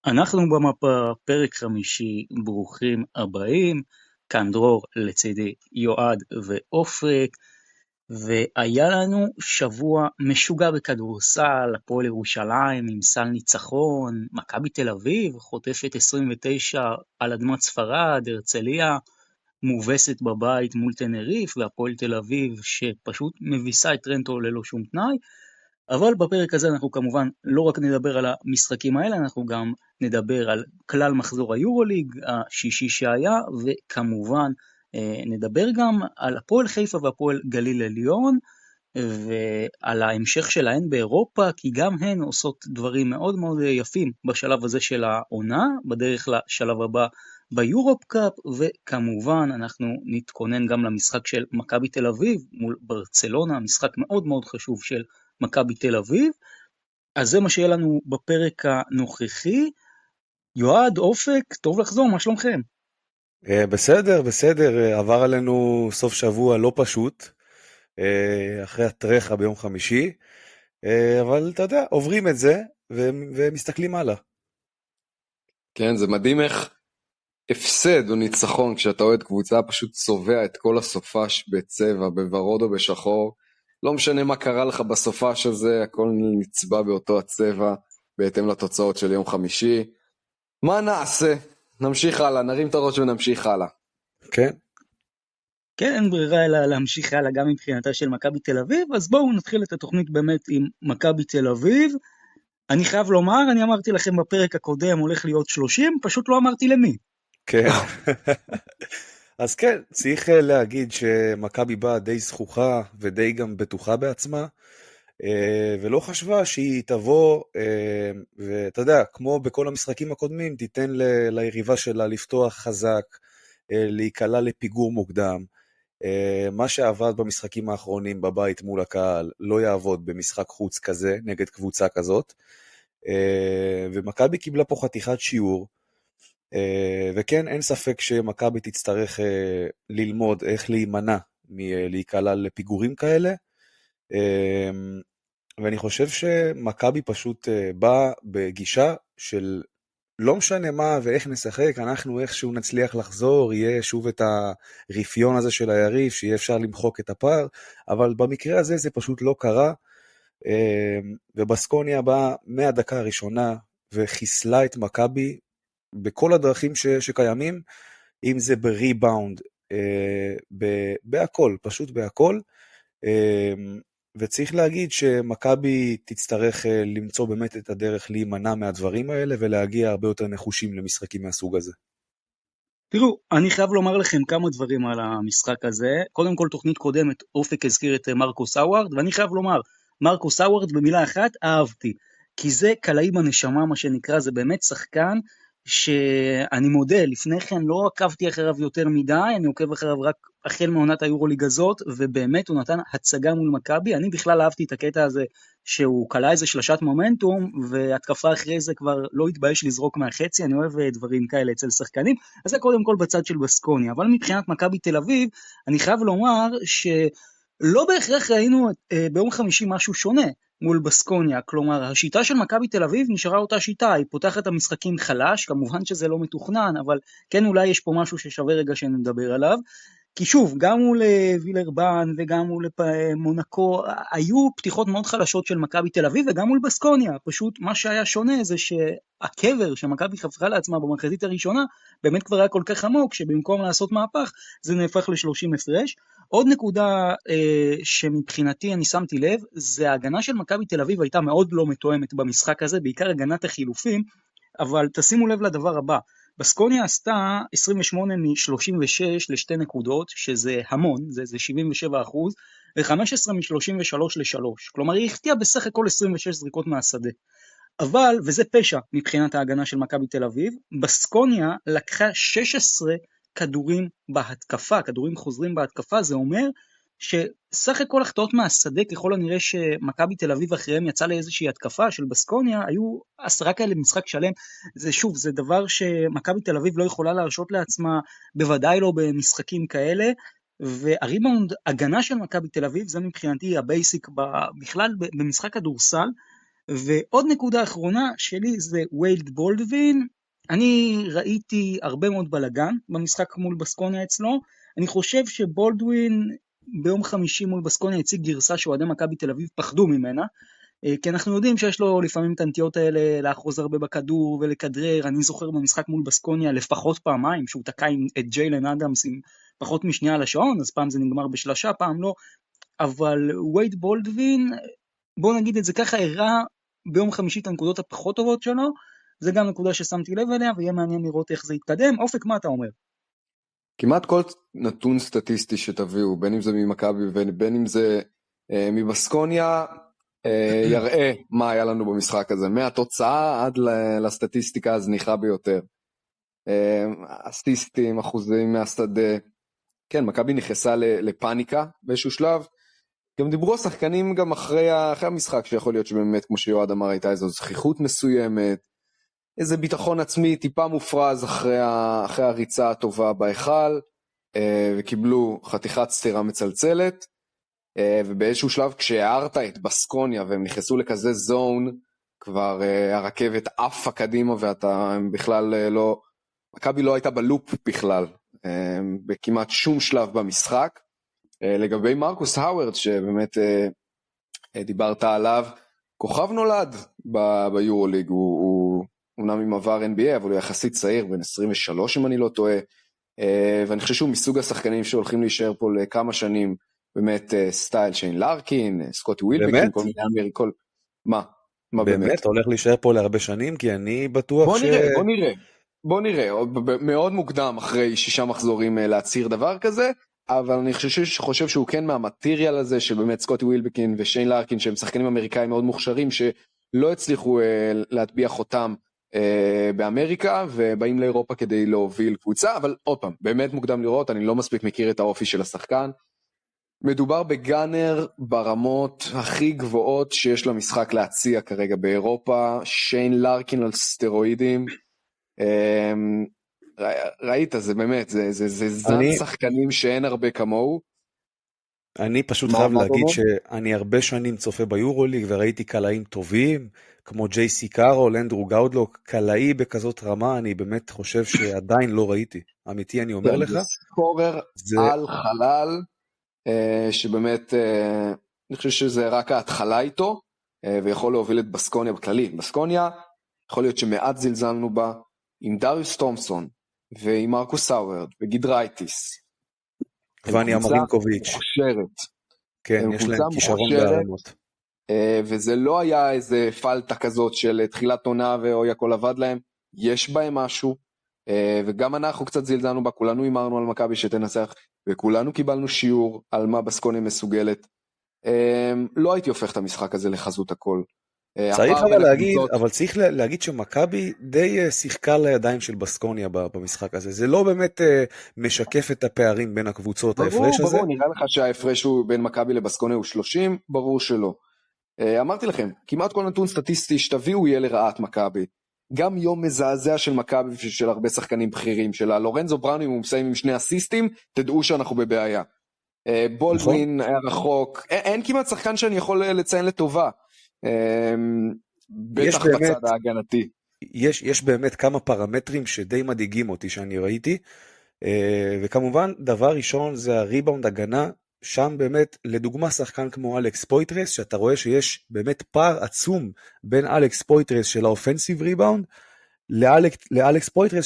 אנחנו במפה, פרק 5, ברוכים הבאים, כאן דרור לצידי יועד ואופק, והיה לנו שבוע משוגע בכדורסל, הפועל ירושלים עם סל ניצחון, מכבי תל אביב חוטפת 29 על אדמת ספרד, הרצליה מובסת בבית מול תנריף, והפועל תל אביב שפשוט מביסה את טרנטו ללא שום תנאי. אבל בפרק הזה אנחנו כמובן לא רק נדבר על המשחקים האלה, אנחנו גם נדבר על כלל מחזור היורוליג השישי שהיה, וכמובן נדבר גם על הפועל חיפה והפועל גליל עליון, ועל ההמשך שלהן באירופה, כי גם הן עושות דברים מאוד מאוד יפים בשלב הזה של העונה, בדרך לשלב הבא ביורופ קאפ, וכמובן אנחנו נתכונן גם למשחק של מכבי תל אביב מול ברצלונה, משחק מאוד מאוד חשוב של מכבי תל אביב. אז זה מה שיהיה לנו בפרק הנוכחי. יועד, אופק, טוב לחזור, מה שלומכם? בסדר, בסדר, עבר עלינו סוף שבוע לא פשוט, אחרי הטרחה ביום חמישי, אבל אתה יודע, עוברים את זה ומסתכלים הלאה. כן, זה מדהים איך הפסד או ניצחון, כשאתה אוהד קבוצה פשוט צובע את כל הסופש בצבע, בוורוד או בשחור, לא משנה מה קרה לך בסופש הזה, הכל נצבע באותו הצבע, בהתאם לתוצאות של יום חמישי. מה נעשה? נמשיך הלאה, נרים את הראש ונמשיך הלאה. כן. כן, אין ברירה אלא להמשיך הלאה גם מבחינתה של מכבי תל אביב, אז בואו נתחיל את התוכנית באמת עם מכבי תל אביב. אני חייב לומר, אני אמרתי לכם בפרק הקודם הולך להיות 30, פשוט לא אמרתי למי. כן. אז כן, צריך להגיד שמכבי באה די זכוכה ודי גם בטוחה בעצמה, ולא חשבה שהיא תבוא, ואתה יודע, כמו בכל המשחקים הקודמים, תיתן ליריבה שלה לפתוח חזק, להיקלה לפיגור מוקדם. מה שעבד במשחקים האחרונים בבית מול הקהל לא יעבוד במשחק חוץ כזה נגד קבוצה כזאת, ומכבי קיבלה פה חתיכת שיעור, וכן, אין ספק שמכבי תצטרך ללמוד איך להימנע מלהיקלה לפיגורים כאלה, ואני חושב שמכבי פשוט באה בגישה של לא משנה מה ואיך נשחק, אנחנו איכשהו נצליח לחזור, יהיה שוב את הרפיון הזה של היריב, שיהיה אפשר למחוק את הפער, אבל במקרה הזה זה פשוט לא קרה, ובסקוניה באה מהדקה הראשונה וחיסלה את מכבי בכל הדרכים שקיימים, אם זה בריבאונד, בהכל, פשוט בהכל, וצריך להגיד שמכבי תצטרך למצוא באמת את הדרך להימנע מהדברים האלה, ולהגיע הרבה יותר נחושים למשחקים מהסוג הזה. תראו, אני חייב לומר לכם כמה דברים על המשחק הזה. קודם כל, תוכנית קודמת, אופק הזכיר את מרקוס האווארד, ואני חייב לומר, מרקוס האווארד במילה אחת, אהבתי. כי זה קלעי בנשמה, מה שנקרא, זה באמת שחקן שאני מודה, לפני כן לא עקבתי אחריו יותר מדי, אני עוקב אחריו רק החל מעונת היורוליג הזאת, ובאמת הוא נתן הצגה מול מכבי. אני בכלל אהבתי את הקטע הזה, שהוא קלע איזה שלשת מומנטום, והתקפה אחרי זה כבר לא התבייש לזרוק מהחצי, אני אוהב דברים כאלה אצל שחקנים, אז זה קודם כל בצד של בסקוניה, אבל מבחינת מכבי תל אביב, אני חייב לומר שלא בהכרח ראינו ביום חמישי משהו שונה מול בסקוניה, כלומר השיטה של מכבי תל אביב נשארה אותה שיטה, היא פותחת את המשחקים חלש, כמובן שזה לא מתוכנן, אבל כן אולי יש פה משהו ששווה רגע שנדבר עליו, כי שוב, גם מול וילרבן וגם מול מונקו, היו פתיחות מאוד חלשות של מכבי תל אביב וגם מול בסקוניה, פשוט מה שהיה שונה זה שהקבר שמכבי חפרה לעצמה במחצית הראשונה, באמת כבר היה כל כך עמוק, שבמקום לעשות מהפך, זה נהפך ל-30 הפרש. עוד נקודה שמבחינתי אני שמתי לב, זה ההגנה של מכבי תל אביב הייתה מאוד לא מתואמת במשחק הזה, בעיקר הגנת החילופים, אבל תשימו לב לדבר הבא, בסקוניה עשתה 28 מ-36 לשתי נקודות, שזה המון, זה 77%, ו-15 מ-33 ל-3, כלומר היא החטיאה בסך הכל 26 זריקות מהשדה. אבל, וזה פשע מבחינת ההגנה של מכבי תל אביב, בסקוניה לקחה 16 כדורים בהתקפה, כדורים חוזרים בהתקפה, זה אומר שסך הכל החטאות מהשדה, ככל הנראה שמכבי תל אביב אחריהם יצא לאיזושהי התקפה של בסקוניה, היו 10 כאלה במשחק שלם, זה שוב, זה דבר שמכבי תל אביב לא יכולה להרשות לעצמה, בוודאי לא במשחקים כאלה, והריבאונד, הגנה של מכבי תל אביב, זה מבחינתי הבייסיק בכלל במשחק כדורסל, ועוד נקודה אחרונה שלי זה וייד בולדווין. אני ראיתי הרבה מאוד בלגן במשחק מול בסקוניה אצלו. אני חושב שבולדווין ביום חמישי מול בסקוניה הציג גרסה שאוהדי מכבי תל אביב פחדו ממנה, כי אנחנו יודעים שיש לו לפעמים את הנטיות האלה לאחוז הרבה בכדור ולכדרר. אני זוכר במשחק מול בסקוניה לפחות פעמיים שהוא תקע את ג'יילן אדמס עם פחות משנייה על השעון, אז פעם זה נגמר בשלשה, פעם לא. אבל וייד בולדווין, בוא נגיד את זה ככה, הראה ביום חמישי את הנקודות הפחות טובות שלו. זה גם נקודה ששמתי לב אליה, ויהיה מעניין לראות איך זה יתקדם. אופק, מה אתה אומר? כמעט כל נתון סטטיסטי שתביאו, בין אם זה ממכבי ובין אם זה מבסקוניה, יראה מה היה לנו במשחק הזה, מהתוצאה עד לסטטיסטיקה הזניחה ביותר. אסיסטים, אחוזים מהשדה, כן, מכבי נכנסה לפאניקה באיזשהו שלב. גם דיברו השחקנים גם אחרי המשחק, שיכול להיות שבאמת, כמו שיועד אמר, הייתה איזו זכיחות מסוימת, איזה ביטחון עצמי טיפה מופרז אחרי הריצה הטובה בהיכל, וקיבלו חתיכת סתירה מצלצלת, ובאיזשהו שלב כשהערת את בסקוניה והם נכנסו לכזה זון, כבר הרכבת עפה קדימה ואתה בכלל לא, מכבי לא הייתה בלופ בכלל, בכמעט שום שלב במשחק. לגבי מרקוס האוורד שבאמת דיברת עליו, כוכב נולד ביורוליג, הוא אמנם עם עבר NBA, אבל הוא יחסית צעיר, בן 23 אם אני לא טועה, ואני חושב שהוא מסוג השחקנים שהולכים להישאר פה לכמה שנים, באמת סטייל שיין לארקין, סקוטי ווילבקין, כל מיני אמריקול. מה באמת? הולך להישאר פה להרבה שנים? כי אני בטוח בוא נראה, מאוד מוקדם אחרי 6 מחזורים להצהיר דבר כזה, אבל אני חושב שהוא כן מהמטריאל הזה, של באמת סקוטי ווילבקין ושיין לארקין, שהם שחקנים אמריקאים מאוד מוכשרים, שלא הצליחו להטביע חותם באמריקה, ובאים לאירופה כדי להוביל קבוצה, אבל עוד פעם, באמת מוקדם לראות, אני לא מספיק מכיר את האופי של השחקן. מדובר בגאנר ברמות הכי גבוהות שיש למשחק להציע כרגע באירופה, שיין לארקין על סטרואידים, ראית, זה באמת, זה זן שחקנים שאין הרבה כמוהו. אני פשוט חייב להגיד שאני הרבה שנים צופה ביורוליג, וראיתי קלעים טובים, כמו ג'ייסי קארול, אנדרו גאודלוק, קלעי בכזאת רמה, אני באמת חושב שעדיין לא ראיתי. אמיתי, אני אומר לך. זה סקורר על חלל, שבאמת, אני חושב שזה רק ההתחלה איתו, ויכול להוביל את בסקוניה בכללי. בסקוניה, יכול להיות שמעט זלזלנו בה, עם דריוס תומפסון, ועם מרקוס האוורד, וגידרייטיס. ואני אמרינקוביץ'. כן, יש להם כישרון ברמות. וזה לא היה איזה פלטה כזאת של תחילת עונה ואוי הכל עבד להם, יש בהם משהו, וגם אנחנו קצת זלזלנו בה, כולנו אמרנו על מכבי שתנצח, וכולנו קיבלנו שיעור על מה בסקוניה מסוגלת. לא הייתי הופך את המשחק הזה לחזות הכל. צריך להגיד שמכבי די שיחקה לידיים של בסקוניה במשחק הזה, זה לא באמת משקף את הפערים בין הקבוצות, ההפרש הזה. ברור, נראה לך שההפרש בין מכבי לבסקוניה הוא 30, ברור שלא. אמרתי לכם, כמעט כל נתון סטטיסטי שתביאו יהיה לרעת מכבי, גם יום מזעזע של מכבי ושל הרבה שחקנים בכירים שלה, לורנזו בראוני הוא מסיים עם 2 אסיסטים, תדעו שאנחנו בבעיה. בולדווין היה רחוק, אין כמעט שחקן שאני יכול לציין לטובה, בטח בצד ההגנתי. יש באמת כמה פרמטרים שדי מדאיגים אותי שאני ראיתי, וכמובן דבר ראשון זה הריבאונד הגנה, שם באמת לדוגמה שחקן כמו אלכס פויטרס, שאתה רואה שיש באמת פער עצום בין אלכס פויטרס של האופנסיב ריבאונד, לאלכס פויטרס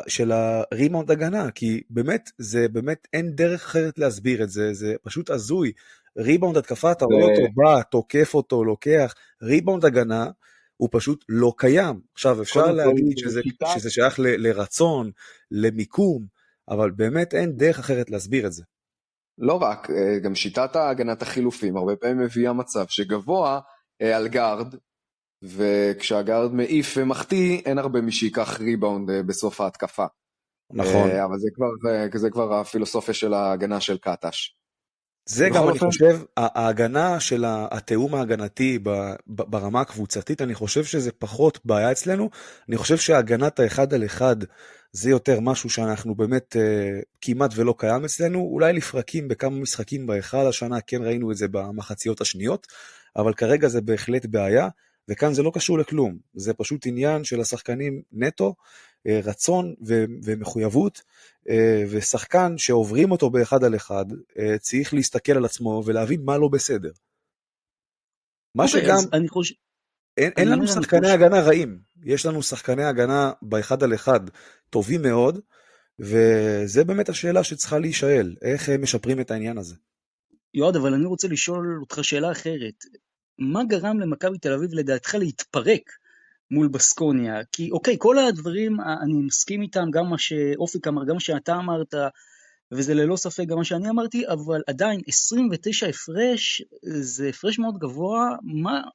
של הריבאונד הגנה, כי באמת זה באמת אין דרך אחרת להסביר את זה, זה פשוט הזוי. ריבאונד התקפה, אתה רואה אותו בא, תוקף אותו, לוקח, ריבאונד הגנה, הוא פשוט לא קיים. עכשיו אפשר להגיד שזה שייך לרצון, למיקום, אבל באמת אין דרך אחרת להסביר את זה. לא רק, גם שיטת ההגנת החילופים, הרבה פעמים מביאה מצב שגבוה על גארד, וכשהגארד מעיף ומחטיא, אין הרבה מי שיקח ריבאונד בסוף ההתקפה. נכון. אבל זה כבר הפילוסופיה של ההגנה של קטש. זה גם אני חושב, ההגנה של התאום ההגנתי ברמה הקבוצתית, אני חושב שזה פחות בעיה אצלנו, אני חושב שההגנת האחד על אחד, זה יותר משהו שאנחנו באמת כמעט ולא קיים אצלנו, אולי לפרקים בכמה משחקים בהיכל השנה, כן ראינו את זה במחציות השניות, אבל כרגע זה בהחלט בעיה, וכאן זה לא קשור לכלום, זה פשוט עניין של השחקנים נטו, רצון ומחויבות, ושחקן שעוברים אותו באחד על אחד, צריך להסתכל על עצמו ולהבין מה לא בסדר. מה שגם, אז אני חושב... אין לנו שחקני הגנה רעים, יש לנו שחקני הגנה באחד על אחד טובים מאוד, וזה באמת השאלה שצריכה להישאל, איך משפרים את העניין הזה. יועד, אבל אני רוצה לשאול אותך שאלה אחרת. מה גרם למכבי תל אביב לדעתך להתפרק מול בסקוניה? כי אוקיי, כל הדברים, אני מסכים איתם, גם מה שאופק אמר, גם מה שאתה אמרת, וזה ללא ספק גם מה שאני אמרתי, אבל עדיין 29 הפרש, זה הפרש מאוד גבוה.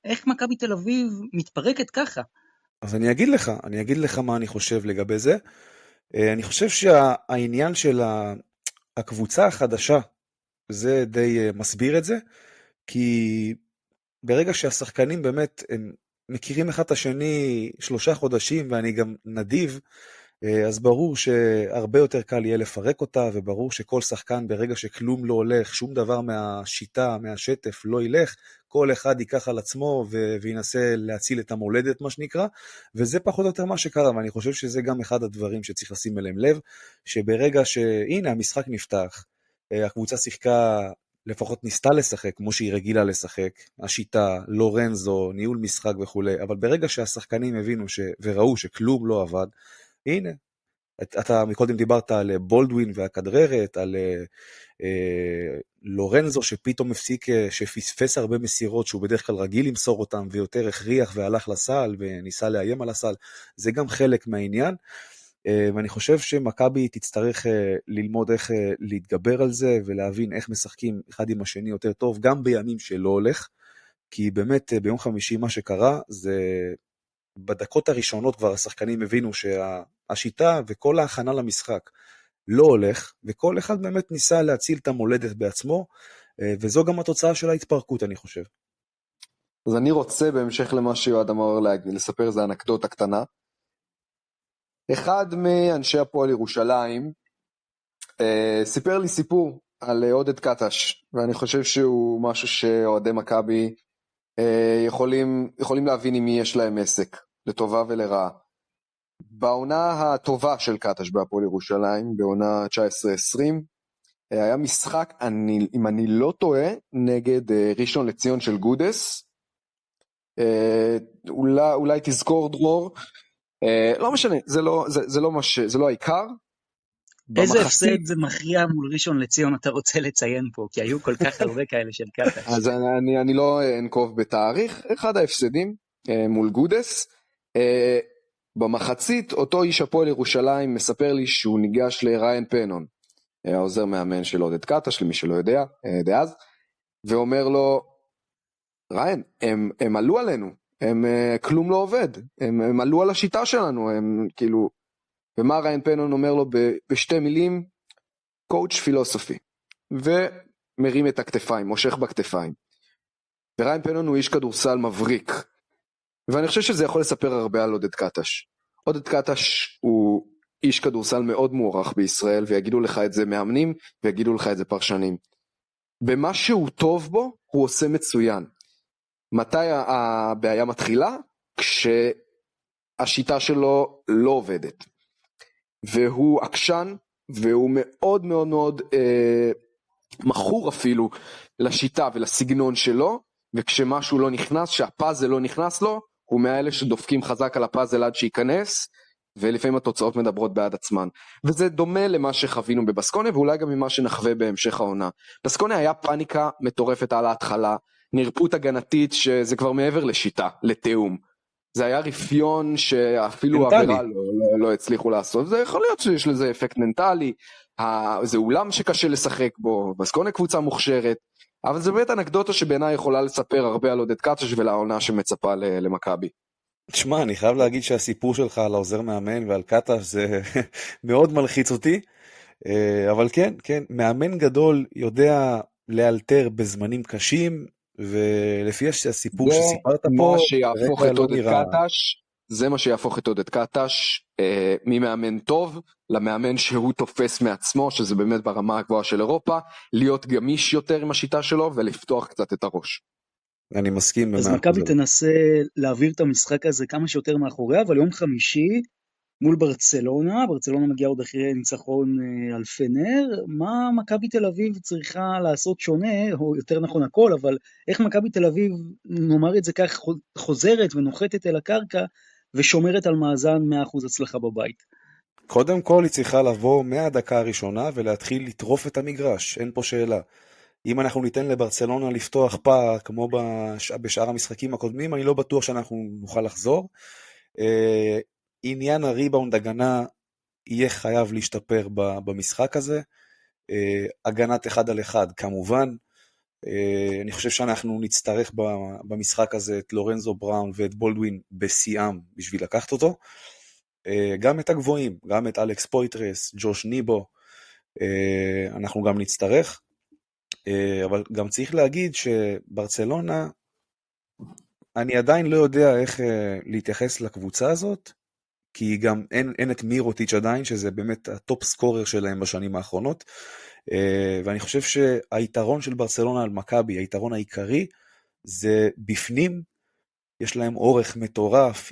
איך מכבי תל אביב מתפרקת ככה? אז אני אגיד לך מה אני חושב לגבי זה. אני חושב שהעניין של הקבוצה החדשה, זה די מסביר את זה, כי ברגע שהשחקנים באמת הם מכירים אחד את השני 3 חודשים, ואני גם נדיב, אז ברור שהרבה יותר קל יהיה לפרק אותה, וברור שכל שחקן ברגע שכלום לא הולך, שום דבר מהשיטה, מהשטף לא ילך, כל אחד ייקח על עצמו וינסה להציל את המולדת מה שנקרא, וזה פחות או יותר מה שקרה, ואני חושב שזה גם אחד הדברים שצריך לשים אליהם לב, שברגע שהנה המשחק נפתח, הקבוצה שיחקה, לפחות ניסתה לשחק כמו שהיא רגילה לשחק, השיטה, לורנזו, ניהול משחק וכו', אבל ברגע שהשחקנים הבינו וראו שכלום לא עבד, הנה, אתה מקודם דיברת על בולדווין והכדררת, על לורנזו שפתאום הפסיק, שפספס הרבה מסירות, שהוא בדרך כלל רגיל למסור אותם, ויותר הכריח והלך לסל, וניסה לאיים על הסל, זה גם חלק מהעניין, ואני חושב שמכבי תצטרך ללמוד איך להתגבר על זה, ולהבין איך משחקים אחד עם השני יותר טוב, גם בימים שלא הולך, כי באמת ביום חמישי מה שקרה, זה בדקות הראשונות כבר השחקנים הבינו שהשיטה וכל ההכנה למשחק לא הולך, וכל אחד באמת ניסה להציל את המולדת בעצמו, וזו גם התוצאה של ההתפרקות אני חושב. אז אני רוצה בהמשך למה שיועד אמר לספר איזה אנקדוטה קטנה. אחד מאנשי הפועל ירושלים סיפר לי סיפור על עודד קטש, ואני חושב שהוא משהו שאוהדי מכבי יכולים להבין עם מי יש להם עסק, לטובה ולרעה. בעונה הטובה של קטש בהפועל ירושלים, בעונה 19-20, היה משחק, אם אני לא טועה, נגד ראשון לציון של גודס, אולי תזכור דרור, לא משנה, זה לא העיקר. איזה הפסד זה מכריע מול ראשון לציון אתה רוצה לציין פה, כי היו כל כך הרבה כאלה של קטש. אז אני לא אנקוב בתאריך, אחד ההפסדים מול גודס, במחצית אותו איש הפועל ירושלים מספר לי שהוא ניגש לריין פנון, העוזר מאמן של עודד קטש, למי שלא יודע, דאז, ואומר לו, ריין, הם עלו עלינו, כלום לא עובד, הם עלו על השיטה שלנו, הם כאילו, ומה ריין פנון אומר לו בשתי מילים, קואוץ' פילוסופי, ומרים את הכתפיים, מושך בכתפיים. וריין פנון הוא איש כדורסל מבריק, ואני חושב שזה יכול לספר הרבה על עודד קטש. עודד קטש הוא איש כדורסל מאוד מוערך בישראל, ויגידו לך את זה מאמנים, ויגידו לך את זה פרשנים. במה שהוא טוב בו, הוא עושה מצוין. מתי הבעיה מתחילה? כשהשיטה שלו לא עובדת. והוא עקשן, והוא מאוד מאוד מאוד מכור אפילו לשיטה ולסגנון שלו, וכשמשהו לא נכנס, שהפאזל לא נכנס לו, הוא מאלה שדופקים חזק על הפאזל עד שייכנס, ולפעמים התוצאות מדברות בעד עצמן. וזה דומה למה שחווינו בבסקוניה, ואולי גם ממה שנחווה בהמשך העונה. בסקוניה היה פאניקה מטורפת על ההתחלה, נרפות הגנתית שזה כבר מעבר לשיטה, לתאום. זה היה רפיון שאפילו העבירה לא הצליחו לעשות. זה יכול להיות שיש לזה אפקט מנטלי, זה אולם שקשה לשחק בו, בסקוניה קבוצה מוכשרת, אבל זה באמת אנקדוטה שבעיניי יכולה לספר הרבה על עודד קטש ולעונה שמצפה למכבי. תשמע, אני חייב להגיד שהסיפור שלך על העוזר מאמן ועל קטש זה מאוד מלחיץ אותי, אבל כן, מאמן גדול יודע לאלתר בזמנים קשים, ולפי הסיפור שסיפרת פה, זה מה שיהפוך את עודד קטש ממאמן טוב למאמן שהוא תופס מעצמו, שזה באמת ברמה הגבוהה של אירופה, להיות גמיש יותר עם השיטה שלו ולפתוח קצת את הראש. אני מסכים אז ב-100%. מכבי תנסה להעביר את המשחק הזה כמה שיותר מאחוריה, אבל יום חמישי מול ברצלונה, ברצלונה מגיעה עוד אחרי ניצחון על פנר, מה מכבי תל אביב צריכה לעשות שונה, או יותר נכון הכל, אבל איך מכבי תל אביב, נאמר את זה כך, חוזרת ונוחתת אל הקרקע, ושומרת על מאזן 100% הצלחה בבית? קודם כל היא צריכה לבוא מהדקה הראשונה ולהתחיל לטרוף את המגרש, אין פה שאלה. אם אנחנו ניתן לברצלונה לפתוח פער כמו בשאר המשחקים הקודמים, אני לא בטוח שאנחנו נוכל לחזור. עניין הריבאונד הגנה יהיה חייב להשתפר במשחק הזה. הגנת 1 על 1 כמובן. אני חושב שאנחנו נצטרך במשחק הזה את לורנזו בראון ואת בולדווין בשיאם בשביל לקחת אותו. גם את הגבוהים, גם את אלכס פויטרס, ג'וש ניבו, אנחנו גם נצטרך. אבל גם צריך להגיד שברצלונה, אני עדיין לא יודע איך להתייחס לקבוצה הזאת, כי גם אין את מירוטיץ' עדיין, שזה באמת הטופ סקורר שלהם בשנים האחרונות, ואני חושב שהיתרון של ברצלונה על מכבי, היתרון העיקרי, זה בפנים, יש להם אורך מטורף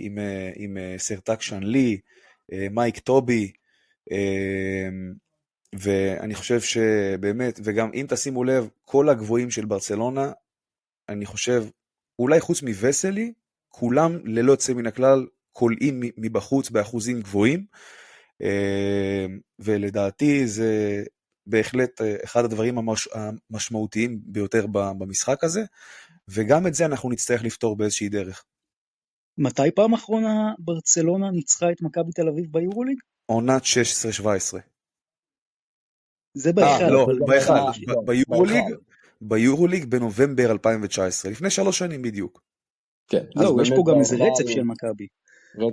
עם סרטק שנלי, מייק טובי, ואני חושב שבאמת, וגם אם תשימו לב, כל הגבוהים של ברצלונה, אני חושב, אולי חוץ מווסלי, כולם ללא יוצא מן הכלל, קולעים מבחוץ באחוזים גבוהים, ולדעתי זה בהחלט אחד הדברים המשמעותיים ביותר במשחק הזה, וגם את זה אנחנו נצטרך לפתור באיזושהי דרך. מתי פעם אחרונה ברצלונה ניצחה את מכבי תל אביב ביורוליג? עונת 16-17. זה בהיכל. לא, אבל בהיכל, ביורוליג בנובמבר 2019, לפני 3 שנים בדיוק. כן. לא, יש פה גם איזה רצף של מכבי.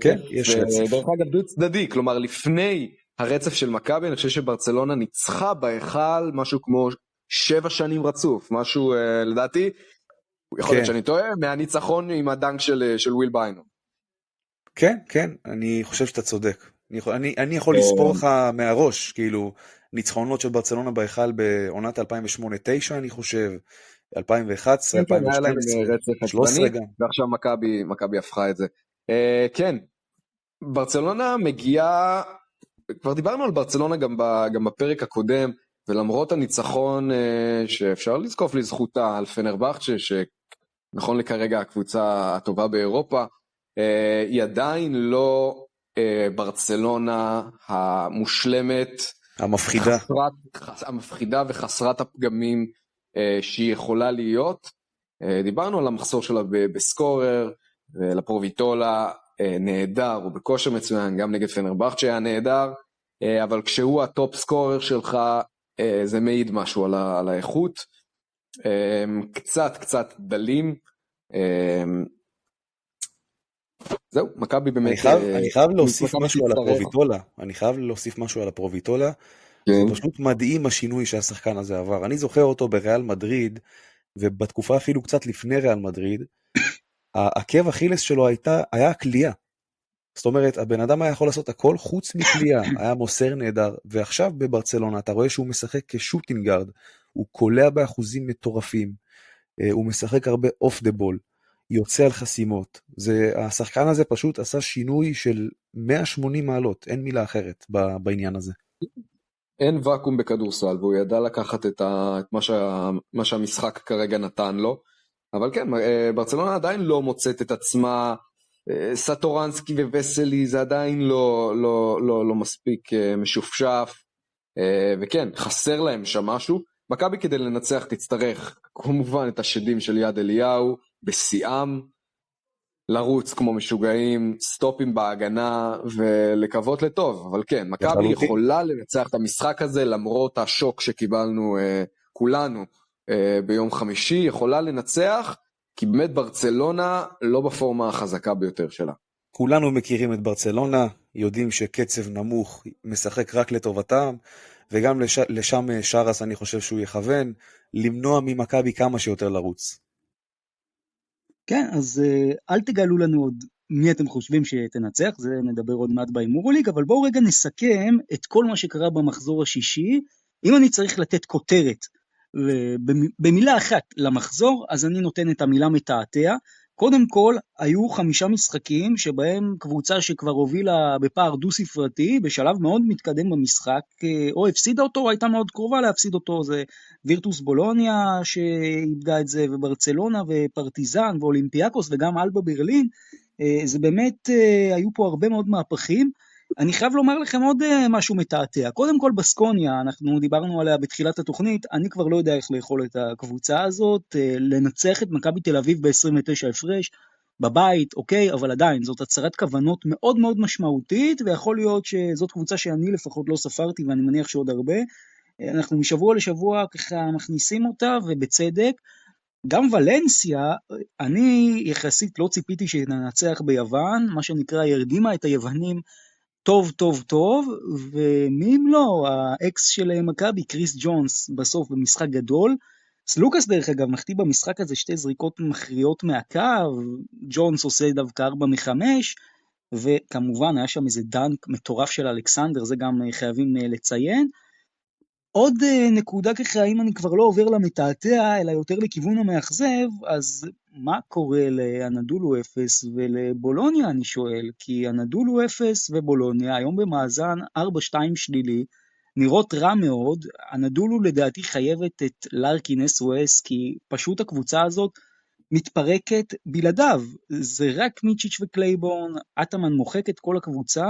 כן, יש רצף. דרך אגב דו צדדי, כלומר לפני הרצף של מכבי, אני חושב שברצלונה ניצחה בהיכל משהו כמו 7 שנים רצוף, משהו לדעתי, יכול להיות שאני טועה, מהניצחון עם הדנק של וויל ביינו. כן, כן, אני חושב שאתה צודק. אני יכול לספור לך מהראש, כאילו, ניצחונות של ברצלונה בהיכל בעונת 2008-2009, אני חושב, 2011, 2012, 2013 גם. ועכשיו מכבי הפכה את זה. כן, ברצלונה מגיעה, כבר דיברנו על ברצלונה גם בפרק הקודם, ולמרות הניצחון שאפשר לזקוף לזכותה על פנרבחצ'ה, שנכון לכרגע הקבוצה הטובה באירופה, היא עדיין לא ברצלונה המושלמת, המפחידה וחסרת הפגמים שהיא יכולה להיות. דיברנו על המחסור שלה בסקורר, ולפרוביטולה נהדר, הוא בכושר מצוין, גם נגד פנרבחצ'ה היה נהדר, אבל כשהוא הטופ סקורר שלך, זה מעיד משהו על האיכות, קצת דלים, זהו, מכבי באמת... אני חייב להוסיף משהו על הפרוביטולה, זה פשוט מדהים השינוי שהשחקן הזה עבר. אני זוכר אותו בריאל מדריד, ובתקופה אפילו קצת לפני ריאל מדריד, העקב אכילס שלו היה הקליעה. זאת אומרת, הבן אדם היה יכול לעשות הכל חוץ מקליעה, היה מוסר נהדר, ועכשיו בברצלונה אתה רואה שהוא משחק כשוטינגארד, הוא קולע באחוזים מטורפים, הוא משחק הרבה אוף דה בול, יוצא על חסימות, השחקן הזה פשוט עשה שינוי של 180 מעלות, אין מילה אחרת בעניין הזה. אין וקום בכדורסל, והוא ידע לקחת את מה שהמשחק כרגע נתן לו, אבל כן, ברצלונה עדיין לא מוצאת את עצמה, סטורנסקי ווסלי זה עדיין לא מספיק משופשף, וכן, חסר להם שם משהו. מכבי כדי לנצח תצטרך כמובן את השדים של יד אליהו, בשיאם, לרוץ כמו משוגעים, סטופים בהגנה ולקוות לטוב, אבל כן, מכבי יכולה לנצח את המשחק הזה למרות השוק שקיבלנו כולנו ביום חמישי, יכולה לנצח, כי באמת ברצלונה לא בפורמה החזקה ביותר שלה. כולנו מכירים את ברצלונה, יודעים שקצב נמוך משחק רק לטובתם, וגם לשם שרס אני חושב שהוא יכוון, למנוע ממכבי כמה שיותר לרוץ. כן, אז אל תגלו לנו עוד מי אתם חושבים שתנצח, זה נדבר עוד מעט באימורוליג, אבל בואו רגע נסכם את כל מה שקרה במחזור השישי. אם אני צריך לתת כותרת במילה אחת למחזור, אז אני נותן את המילה מתעתע. קודם כל, היו 5 משחקים שבהם קבוצה שכבר הובילה בפער דו-ספרתי, בשלב מאוד מתקדם במשחק, או הפסידה אותו, או הייתה מאוד קרובה להפסיד אותו, זה וירטוס בולוניה שאיבדה את זה, וברצלונה, ופרטיזן, ואולימפיאקוס, וגם אלבה ברלין. זה באמת, היו פה הרבה מאוד מהפכים. אני חייב לומר לכם עוד משהו מתעתע. קודם כל בסקוניה, אנחנו דיברנו עליה בתחילת התוכנית, אני כבר לא יודע איך לאכול את הקבוצה הזאת, לנצח את מכבי תל אביב ב-29 הפרש, בבית, אוקיי, אבל עדיין, זאת הצהרת כוונות מאוד מאוד משמעותית, ויכול להיות שזאת קבוצה שאני לפחות לא ספרתי, ואני מניח שעוד הרבה. אנחנו משבוע לשבוע ככה מכניסים אותה, ובצדק. גם ולנסיה, אני יחסית לא ציפיתי שננצח ביוון, מה שנקרא ירדימה את היוונים, טוב, טוב, טוב, ומי אם לא, האקס של מכבי, קריס ג'ונס, בסוף במשחק גדול. סלוקאס דרך אגב מחטיא במשחק הזה 2 זריקות מכריעות מהקו, ג'ונס עושה דווקא 4 מ-5, וכמובן היה שם איזה דנק מטורף של אלכסנדר, זה גם חייבים לציין. עוד נקודה ככה, אם אני כבר לא עובר למתעתע, אלא יותר לכיוון המאכזב, אז מה קורה לאנדולו 0 ולבולוניה, אני שואל? כי אנדולו 0 ובולוניה, היום במאזן 4-2 שלילי, נראות רע מאוד. אנדולו לדעתי חייבת את לארקין SOS, כי פשוט הקבוצה הזאת מתפרקת בלעדיו. זה רק מיצ'יץ' וקלייבורן, אטמן מוחק את כל הקבוצה,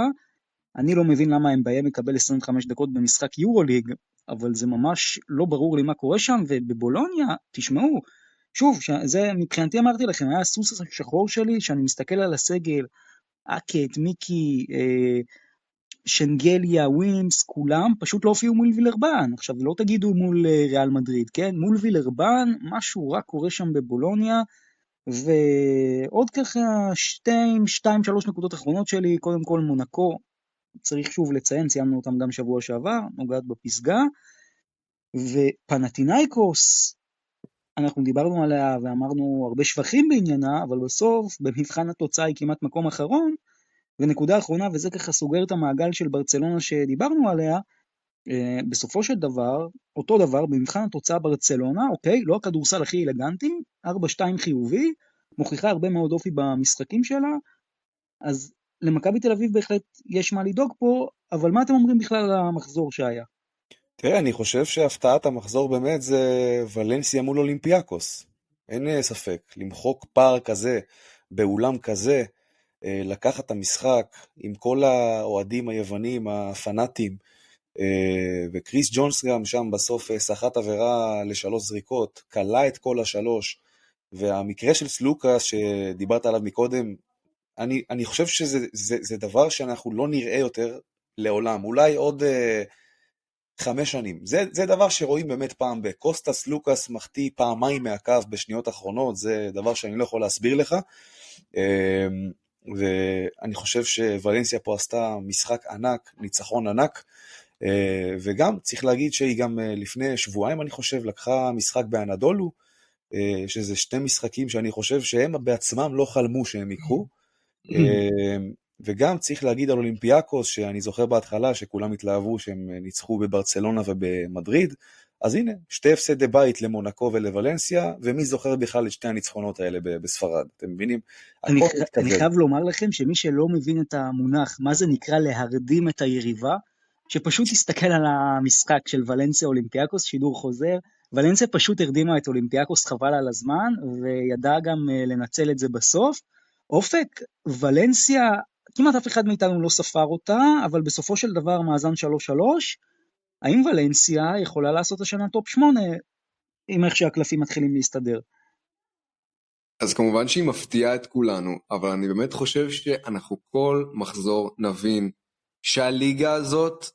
אני לא מבין למה הם בהם מקבל 25 דקות במשחק יורוליג, אבל זה ממש לא ברור לי מה קורה שם, ובבולוניה, תשמעו, שוב, זה מבחינתי אמרתי לכם, היה הסוס השחור שלי, שאני מסתכל על הסגל, אקט, מיקי, שנגליה, ווימס, כולם, פשוט לא הופיעו מול וילרבן. עכשיו, לא תגידו מול ריאל מדריד, כן? מול וילרבן, משהו רק קורה שם בבולוניה, ועוד ככה 2-3 נקודות אחרונות שלי, קודם כל מונקו, צריך שוב לציין, ציינו אותם גם שבוע שעבר, נוגעת בפסגה, ופנתינייקוס, אנחנו דיברנו עליה ואמרנו הרבה שבחים בעניינה, אבל בסוף במבחן התוצאה היא כמעט מקום אחרון, ונקודה אחרונה, וזה ככה סוגר את המעגל של ברצלונה שדיברנו עליה, בסופו של דבר, אותו דבר, במבחן התוצאה ברצלונה, אוקיי, לא הכדורסל הכי אלגנטי, 4-2 חיובי, מוכיחה הרבה מאוד אופי במשחקים שלה, אז למכבי תל אביב בהחלט יש מה לדאוג פה, אבל מה אתם אומרים בכלל על המחזור שהיה? תראה, אני חושב שהפתעת המחזור באמת זה ולנסיה מול אולימפיאקוס. אין ספק, למחוק פער כזה, באולם כזה, לקחת את המשחק עם כל האוהדים היוונים, הפנאטים, וקריס ג'ונס גם שם בסוף סחט עבירה ל3 זריקות, קלה את כל ה3, והמקרה של סלוקאס שדיברת עליו מקודם, אני חושב שזה דבר שאנחנו לא נראה יותר לעולם, אולי עוד 5 שנים. זה דבר שרואים באמת פעם בקוסטס לוקאס מחטיא פעמיים מהקו בשניות האחרונות, זה דבר שאני לא יכול להסביר לך, ואני חושב שוולנסיה פה עשתה משחק ענק, ניצחון ענק, וגם צריך להגיד שהיא גם לפני שבועיים אני חושב לקחה משחק באנדולו, שזה 2 משחקים שאני חושב שהם בעצמם לא חלמו שהם יקחו, וגם צריך להגיד על אולימפיאקוס, שאני זוכר בהתחלה שכולם התלהבו שהם ניצחו בברצלונה ובמדריד, אז הנה, 2 הפסדי בית למונקו ולוולנסיה, ומי זוכר בכלל את 2 הניצחונות האלה בספרד, אתם מבינים? אני חייב לומר לכם שמי שלא מבין את המונח, מה זה נקרא להרדים את היריבה, שפשוט תסתכל על המשחק של ולנסיה אולימפיאקוס, שידור חוזר, ולנסיה פשוט הרדימה את אולימפיאקוס חבל על הזמן, וידעה גם לנצל את זה בסוף. אופק, ולנסיה, כמעט אף אחד מאיתנו לא ספר אותה, אבל בסופו של דבר מאזן 3-3, האם ולנסיה יכולה לעשות השנה טופ 8, עם איך שהקלפים מתחילים להסתדר? אז כמובן שהיא מפתיעה את כולנו, אבל אני באמת חושב שאנחנו כל מחזור נבין שהליגה הזאת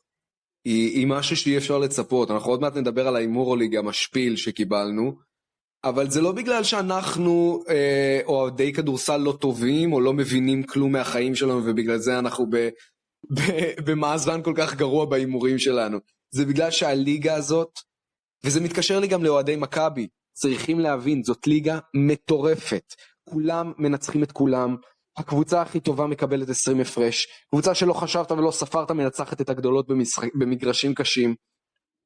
היא משהו שאי אפשר לצפות. אנחנו עוד מעט נדבר על האימורוליג המשפיל שקיבלנו, אבל זה לא בגלל שאנחנו אוהדי כדורסל לא טובים, או לא מבינים כלום מהחיים שלנו, ובגלל זה אנחנו במאזן כל כך גרוע באימורים שלנו. זה בגלל שהליגה הזאת, וזה מתקשר לי גם לאוהדי מכבי, צריכים להבין, זאת ליגה מטורפת. כולם מנצחים את כולם, הקבוצה הכי טובה מקבלת 20 הפרש, קבוצה שלא חשבת ולא ספרת מנצחת את הגדולות במגרשים קשים.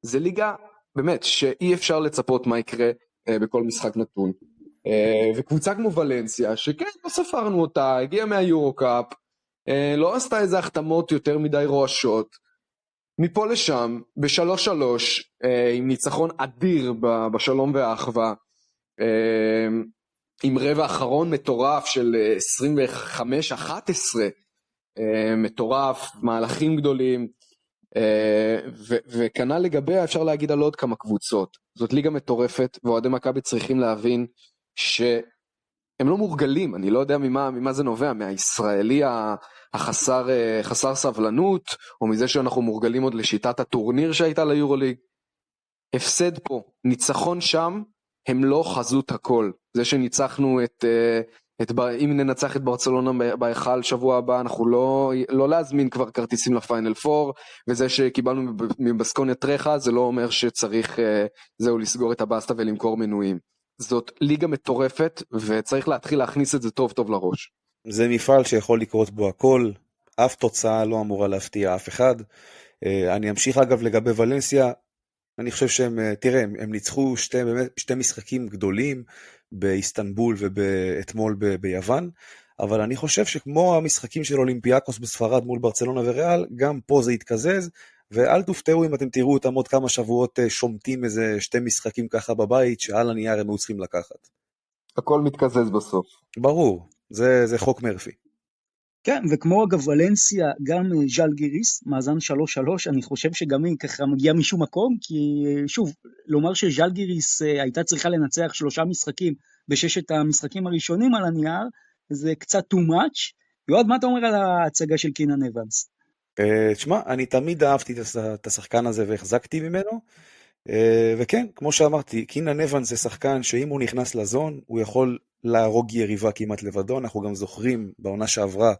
זה ליגה באמת, שאי אפשר לצפות מה יקרה בכל משחק נתון. וקבוצה כמו ולנסיה, שכן, לא ספרנו אותה, הגיעה מהיורו-קאפ, לא עשתה איזה החתמות יותר מדי רועשות, מפה לשם, ב-3-3, עם ניצחון אדיר בשלום והאחווה, עם רבע אחרון מטורף של 25-11, מטורף, מהלכים גדולים, וכנ"ל לגביה אפשר להגיד על עוד כמה קבוצות. זאת ליגה מטורפת, ואוהדי מכבי צריכים להבין שהם לא מורגלים, אני לא יודע ממה זה נובע, מהישראלי החסר סבלנות, או מזה שאנחנו מורגלים עוד לשיטת הטורניר שהייתה ליורוליג. הפסד פה, ניצחון שם, הם לא חזות הכל. זה שניצחנו אם ננצח את ברצלונה בהיכל שבוע הבא, אנחנו לא להזמין כבר כרטיסים לפיינל פור, וזה שקיבלנו מבסקוניה טרחה, זה לא אומר שצריך זהו לסגור את הבאסטה ולמכור מנויים. זאת ליגה מטורפת, וצריך להתחיל להכניס את זה טוב טוב לראש. זה מפעל שיכול לקרות בו הכל, אף תוצאה לא אמורה להפתיע אף אחד. אני אמשיך אגב לגבי ולנסיה, אני חושב שהם, תראה, הם ניצחו שתי משחקים גדולים באיסטנבול ואתמול ביוון, אבל אני חושב שכמו המשחקים של אולימפיאקוס בספרד מול ברצלונה וריאל, גם פה זה יתקזז, ואל תופתעו אם אתם תראו אותם עוד כמה שבועות שומטים איזה שתי משחקים ככה בבית, שעל הנייר הם צריכים לקחת. הכל מתקזז בסוף. ברור, זה חוק מרפי. כן, וכמו אגב ולנסיה, גם ז'לגיריס, מאזן 3-3, אני חושב שגם היא ככה מגיעה משום מקום, כי שוב, לומר שז'לגיריס הייתה צריכה לנצח 3 משחקים בששת המשחקים הראשונים על הנייר, זה קצת too much. יועד, מה אתה אומר על ההצגה של קינן אבנס? תשמע, אני תמיד אהבתי את השחקן הזה והחזקתי ממנו, וכן, כמו שאמרתי, קינן אבנס זה שחקן שאם הוא נכנס לזון, הוא יכול להרוג יריבה כמעט לבדו. אנחנו גם זוכרים בעונה שעברה,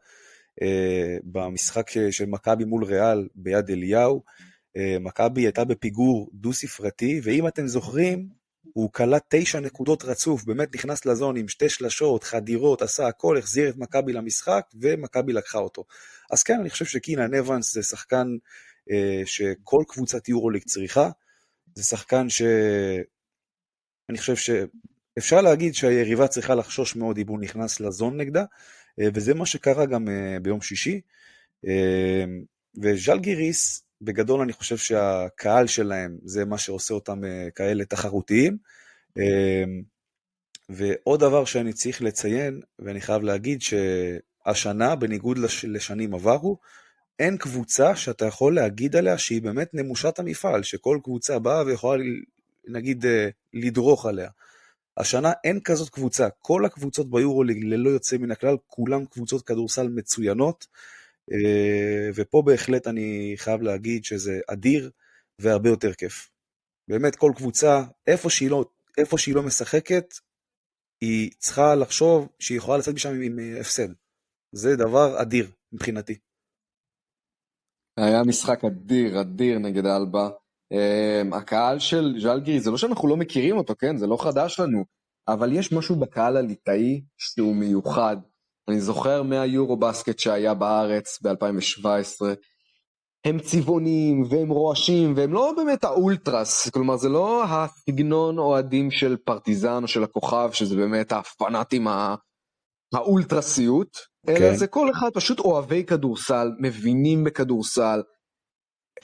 במשחק של מכבי מול ריאל ביד אליהו, מכבי הייתה בפיגור דו ספרתי, ואם אתם זוכרים, הוא קלה 9 נקודות רצוף, באמת נכנס לזון עם 2 שלשות, חדירות, עשה הכל, החזיר את מכבי למשחק, ומכבי לקחה אותו. אז כן, אני חושב שקינן אבנס זה שחקן שכל קבוצת יורוליג צריכה, זה שחקן שאני חושב שאפשר להגיד שהיריבה צריכה לחשוש מאוד אם הוא נכנס לזון נגדה, וזה מה שקרה גם ביום שישי. וז'לגיריס, בגדול אני חושב שהקהל שלהם זה מה שעושה אותם כאלה תחרותיים. ועוד דבר שאני צריך לציין, ואני חייב להגיד שהשנה, בניגוד לשנים עברו, אין קבוצה שאתה יכול להגיד עליה שהיא באמת נמושת המפעל, שכל קבוצה באה ויכולה, נגיד, לדרוך עליה. השנה אין כזאת קבוצה, כל הקבוצות ביורוליג ללא יוצא מן הכלל, כולם קבוצות כדורסל מצוינות, ופה בהחלט אני חייב להגיד שזה אדיר והרבה יותר כיף. באמת כל קבוצה, איפה שהיא לא משחקת, היא צריכה לחשוב שהיא יכולה לצאת משם עם הפסד. זה דבר אדיר מבחינתי. היה משחק אדיר נגד אלבה. הקהל של ז'לגיריס, זה לא שאנחנו לא מכירים אותו, כן? זה לא חדש לנו, אבל יש משהו בקהל הליטאי שהוא מיוחד. אני זוכר מהיורו בסקט שהיה בארץ ב-2017, הם צבעונים והם רועשים, והם לא באמת האולטרס, כלומר זה לא הסגנון אוהדים של פרטיזן או של הכוכב, שזה באמת הפנאטים האולטרסיות, אלא זה כל אחד פשוט אוהבי כדורסל, מבינים בכדורסל,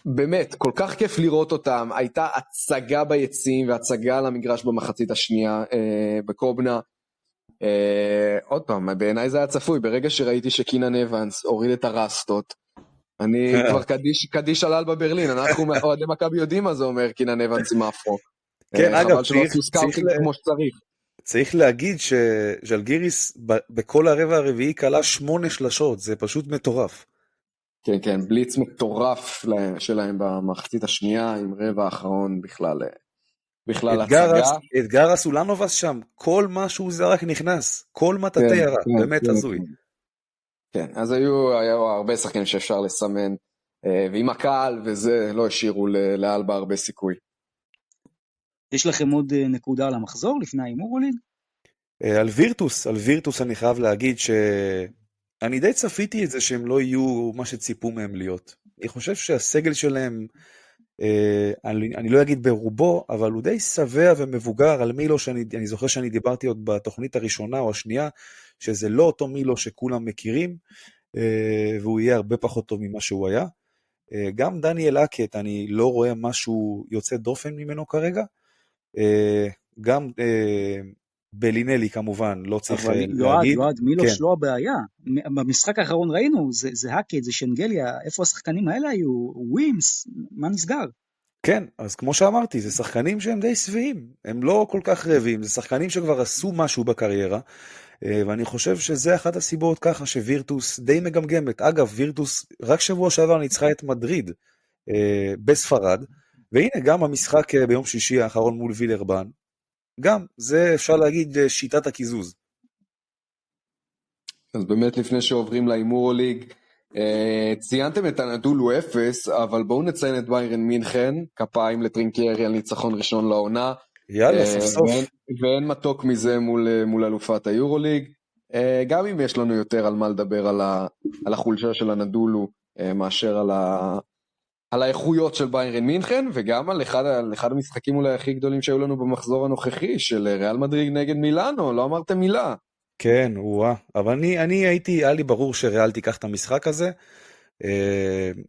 באמת, כל כך כיף לראות אותם. הייתה הצגה ביציעים והצגה למגרש במחצית השנייה בקובנה. עוד פעם, בעיניי זה היה צפוי, ברגע שראיתי שקינן אבנס הוריד את הרסטות, אני כבר קדיש עלל בברלין, אנחנו אוהדי מכבי יודעים מה זה אומר קינן אבנס עם אפרו. כן, אגב, צריך להגיד שז'לגיריס בכל הרבע הרביעי קלה 8 שלשות, זה פשוט מטורף. כן, בליץ מטורף שלהם במחצית השנייה, עם רבע האחרון בכלל הצגה. אתגר הסולנובס שם, כל מה שהוא זרק נכנס, כל מטאטי ירה, באמת הזוי. כן, אז היו הרבה שחקנים שאפשר לסמן, ועם הקהל וזה לא השאירו לאלבה הרבה סיכוי. יש לכם עוד נקודה על המחזור לפני האימור אוליד? על וירטוס אני חייב להגיד שאני די צפיתי את זה שהם לא יהיו מה שציפו מהם להיות. אני חושב שהסגל שלהם אני לא אגיד ברובו, אבל הוא די שבע ומבוגר על מילו, שאני זוכר שאני דיברתי עוד בתוכנית הראשונה או השנייה, שזה לא אותו מילו שכולם מכירים, והוא יהיה הרבה פחות טוב ממה שהוא היה. גם דניאל אקט, אני לא רואה משהו יוצא דופן ממנו כרגע. גם בלינלי כמובן, לא צריך אבל להגיד. יועד, מילוש כן. לא הבעיה. במשחק האחרון ראינו, זה האקט, זה שנגליה, איפה השחקנים האלה היו? ווימס, מה נסגר? כן, אז כמו שאמרתי, זה שחקנים שהם די שבעים, הם לא כל כך רעבים, זה שחקנים שכבר עשו משהו בקריירה, ואני חושב שזה אחת הסיבות ככה שווירטוס די מגמגמת. אגב, וירטוס רק שבוע שעבר ניצחה את מדריד בספרד, והנה גם המשחק ביום שישי האחרון מול וילרבן, גם זה אפשר להגיד שיטת הקיזוז. אז באמת לפני שעוברים לאימורו ליג, ציינתם את הנדולו 0, אבל בואו נציין את ביירן מינכן, כפיים לטרינקיירי על ניצחון ראשון לעונה. יאללה, סוף סוף. ואין מתוק מזה מול אלופת היורוליג, גם אם יש לנו יותר על מה לדבר על החולשה של הנדולו, מאשר על האיכויות של ביירן מינכן, וגם על אחד המשחקים אולי הכי גדולים שהיו לנו במחזור הנוכחי, של ריאל מדריד נגד מילאנו, לא אמרתם מילה. כן, אבל היה לי ברור שריאל תיקח את המשחק הזה,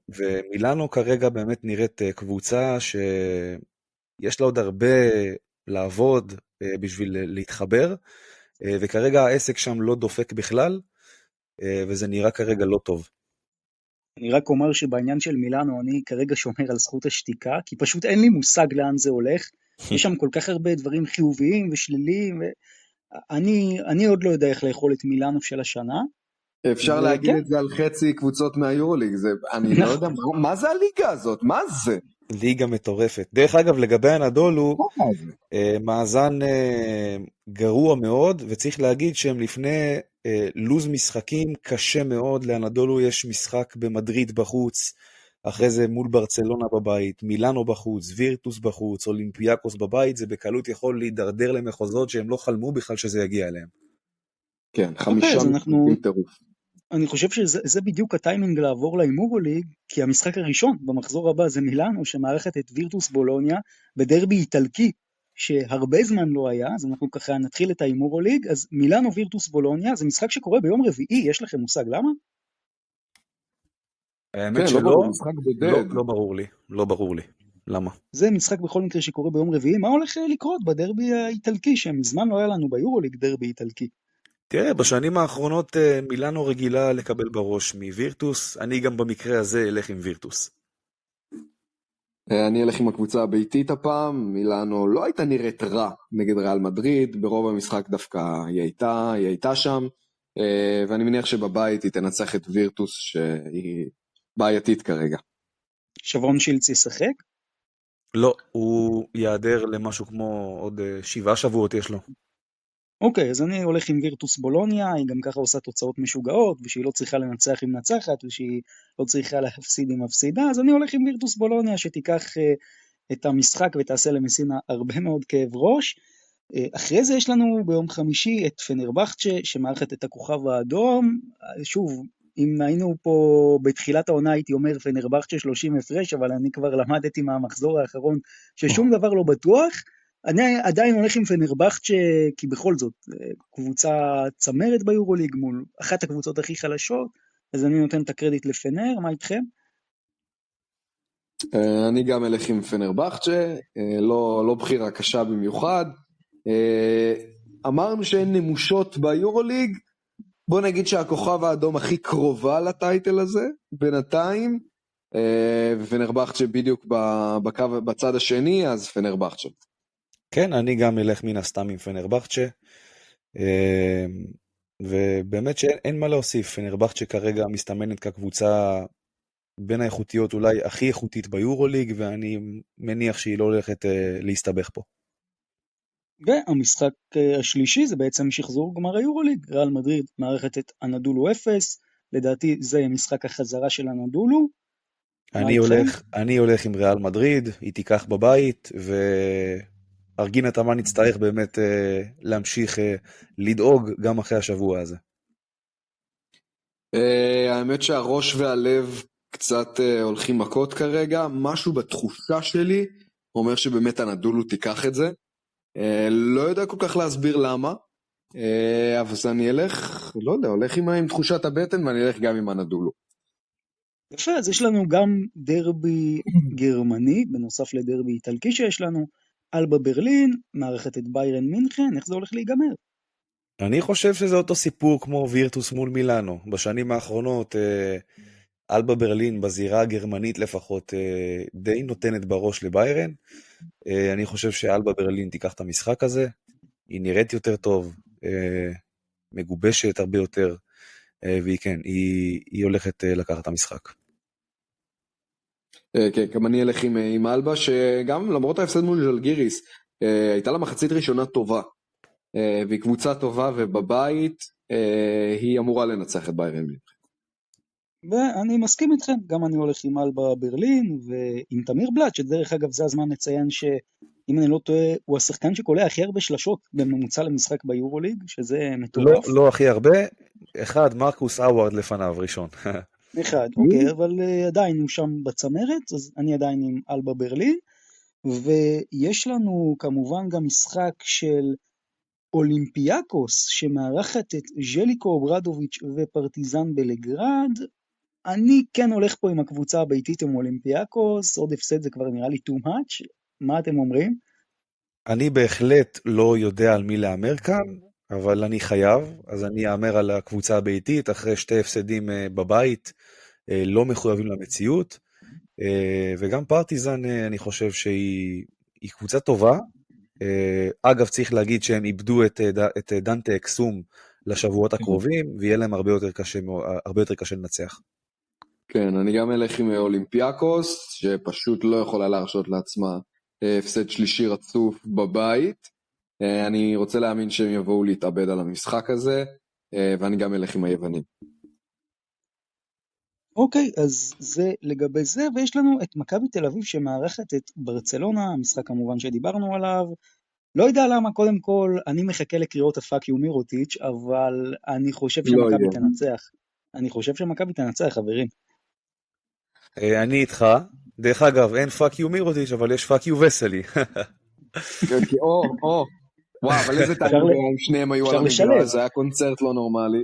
ומילאנו כרגע באמת נראית קבוצה שיש לה עוד הרבה לעבוד בשביל להתחבר, וכרגע העסק שם לא דופק בכלל, וזה נראה כרגע לא טוב. אני רק אומר שבעניין של מילאנו אני כרגע שומר על זכות השתיקה, כי פשוט אין לי מושג לאן זה הולך, יש שם כל כך הרבה דברים חיוביים ושליליים, אני עוד לא יודע איך לאכול את מילאנו של השנה. אפשר להגיד את זה על חצי קבוצות מהיורוליג, אני לא יודע, מה זה הליגה הזאת? מה זה? ליגה מטורפת. דרך אגב, לגבי הנדולו, מאזן גרוע מאוד, וצריך להגיד שהם לפני לוז משחקים קשה מאוד. לאנדולו יש משחק במדריד בחוץ, אחרי זה מול ברצלונה בבית, מילאנו בחוץ, וירטוס בחוץ, אולימפיאקוס בבית, זה בקלות יכול להידרדר למחוזות שהם לא חלמו בכלל שזה יגיע אליהם. כן, 5 משחקים טירוף. אני חושב שזה בדיוק הטיימינג לעבור לאימורו ליג, כי המשחק הראשון במחזור הבא זה מילאנו, שמערכת את וירטוס בולוניה בדרבי איטלקי, שהרבה זמן לא היה, אז אנחנו ככה נתחיל את האימורו ליג. אז מילאנו וירטוס בולוניה, זה משחק שקורה ביום רביעי, יש לכם מושג למה? האמת שלא, לא ברור לי, למה? זה משחק בכל מקרה שקורה ביום רביעי, מה הולך לקרות בדרבי האיטלקי, שמזמן לא היה לנו ביורו ליג דרבי איטלקי? תראה, בשנים האחרונות מילאנו רגילה לקבל בראש מווירטוס, אני גם במקרה הזה אלך עם וירטוס. אני אלך עם הקבוצה הביתית הפעם, מילאנו לא הייתה נראית רע נגד ריאל מדריד, ברוב המשחק דווקא היא הייתה שם, ואני מניח שבבית היא תנצח את וירטוס שהיא בעייתית כרגע. שברון שילץ ישחק? לא, הוא יעדר למשהו כמו עוד 7 שבועות יש לו. אוקיי, אז אני הולך עם וירטוס בולוניה, היא גם ככה עושה תוצאות משוגעות, ושהיא לא צריכה לנצח עם נצחת, ושהיא לא צריכה להפסיד עם מפסידה, אז אני הולך עם וירטוס בולוניה, שתיקח את המשחק ותעשה למסינה הרבה מאוד כאב ראש. אחרי זה יש לנו ביום חמישי את פנרבחצ'ה, שמערכת את הכוכב האדום. שוב, אם היינו פה בתחילת העונה הייתי אומר פנרבחצ'ה 30 הפרש, אבל אני כבר למדתי מהמחזור האחרון ששום דבר לא בטוח. אני עדיין הולך עם פנרבחצ'ה, כי בכל זאת, קבוצה צמרת ביורוליג מול אחת הקבוצות הכי חלשות, אז אני נותן את הקרדיט לפנר. מה איתכם? אני גם אלך עם פנרבחצ'ה, לא בחירה קשה במיוחד. אמרנו שאין נמושות ביורוליג, בוא נגיד שהכוכב האדום הכי קרובה לטייטל הזה, בינתיים, ופנרבחצ'ה בדיוק בצד השני, אז פנרבחצ'ה. כן, אני גם אלך מן הסתם עם פנרבחצ'ה, ובאמת שאין מה להוסיף, פנרבחצ'ה כרגע מסתמנת כקבוצה בין האיכותיות אולי הכי איכותית ביורוליג, ואני מניח שהיא לא הולכת להסתבך פה. והמשחק השלישי זה בעצם שחזור גמר היורוליג, ריאל מדריד מערכת את אנדולו 0, לדעתי זה משחק החזרה של אנדולו. אני הולך עם ריאל מדריד, היא תיקח בבית, וארגין את אמן נצטרך באמת להמשיך לדאוג גם אחרי השבוע הזה. האמת שהראש והלב קצת הולכים מכות כרגע, משהו בתחושה שלי אומר שבאמת הנדולו תיקח את זה, לא יודע כל כך להסביר למה, אבל אני אלך, לא יודע, הולך עם תחושת הבטן ואני אלך גם עם הנדולו. יפה, אז יש לנו גם דרבי גרמני, בנוסף לדרבי איטלקי שיש לנו, אלבה ברלין, מארחת את ביירן מינכן, איך זה הולך להיגמר? אני חושב שזה אותו סיפור כמו וירטוס מול מילאנו. בשנים האחרונות אלבה ברלין בזירה הגרמנית לפחות די נותנת בראש לביירן. אני חושב שאלבה ברלין תיקח את המשחק הזה, היא נראית יותר טוב, מגובשת הרבה יותר, והיא כן, היא הולכת לקחת את המשחק. כן, גם אני אלך עם אלבה, שגם למרות ההפסד מול ז'לגיריס, הייתה לה מחצית ראשונה טובה, והיא קבוצה טובה, ובבית היא אמורה לנצח את ביירן מינכן. ואני מסכים איתכם, גם אני הולך עם אלבה ברלין ועם תמיר בלאט, שדרך אגב זה הזמן לציין שאם אני לא טועה, הוא השחקן שקולע הכי הרבה שלשות בממוצע למשחק ביורוליג, שזה מטורף. לא הכי הרבה, אחד מרקוס אאווארד לפניו ראשון. אחד, אוקיי, אבל עדיין הוא שם בצמרת, אז אני עדיין עם אלבה ברלין, ויש לנו כמובן גם משחק של אולימפיאקוס, שמארחת את ז'ליקו אוברדוביץ' ופרטיזן בלגרד. אני כן הולך פה עם הקבוצה הביתית עם אולימפיאקוס, עוד הפסד זה כבר נראה לי too much, מה אתם אומרים? אני בהחלט לא יודע על מי לאמר כאן, אבל אני חייב, אז אני אאמר על הקבוצה הביתית, אחרי שתי הפסדים בבית, לא מחויבים למציאות, וגם פרטיזן אני חושב שהיא קבוצה טובה, אגב צריך להגיד שהם איבדו את דנטה אקסום לשבועות הקרובים, ויהיה להם הרבה יותר קשה לנצח. כן, אני גם אלך עם אולימפיאקוס, שפשוט לא יכולה להרשות לעצמה הפסד שלישי רצוף בבית. אני רוצה להאמין שהם יבואו להתאבד על המשחק הזה, ואני גם אלך עם היוונים. אוקיי, אז זה לגבי זה, ויש לנו את מכבי תל אביב שמארחת את ברצלונה, המשחק כמובן שדיברנו עליו. לא יודע למה, קודם כל, אני מחכה לקריאות הפאק יומי רוטיץ', אבל אני חושב שמכבי תנצח. אני חושב שמכבי תנצח, חברים. אני איתך. דרך אגב, אין פאק יומי רוטיץ', אבל יש פאק יו וסלי. וואו, אבל איזה טעם שניהם היו על המגרש, זה היה קונצרט לא נורמלי.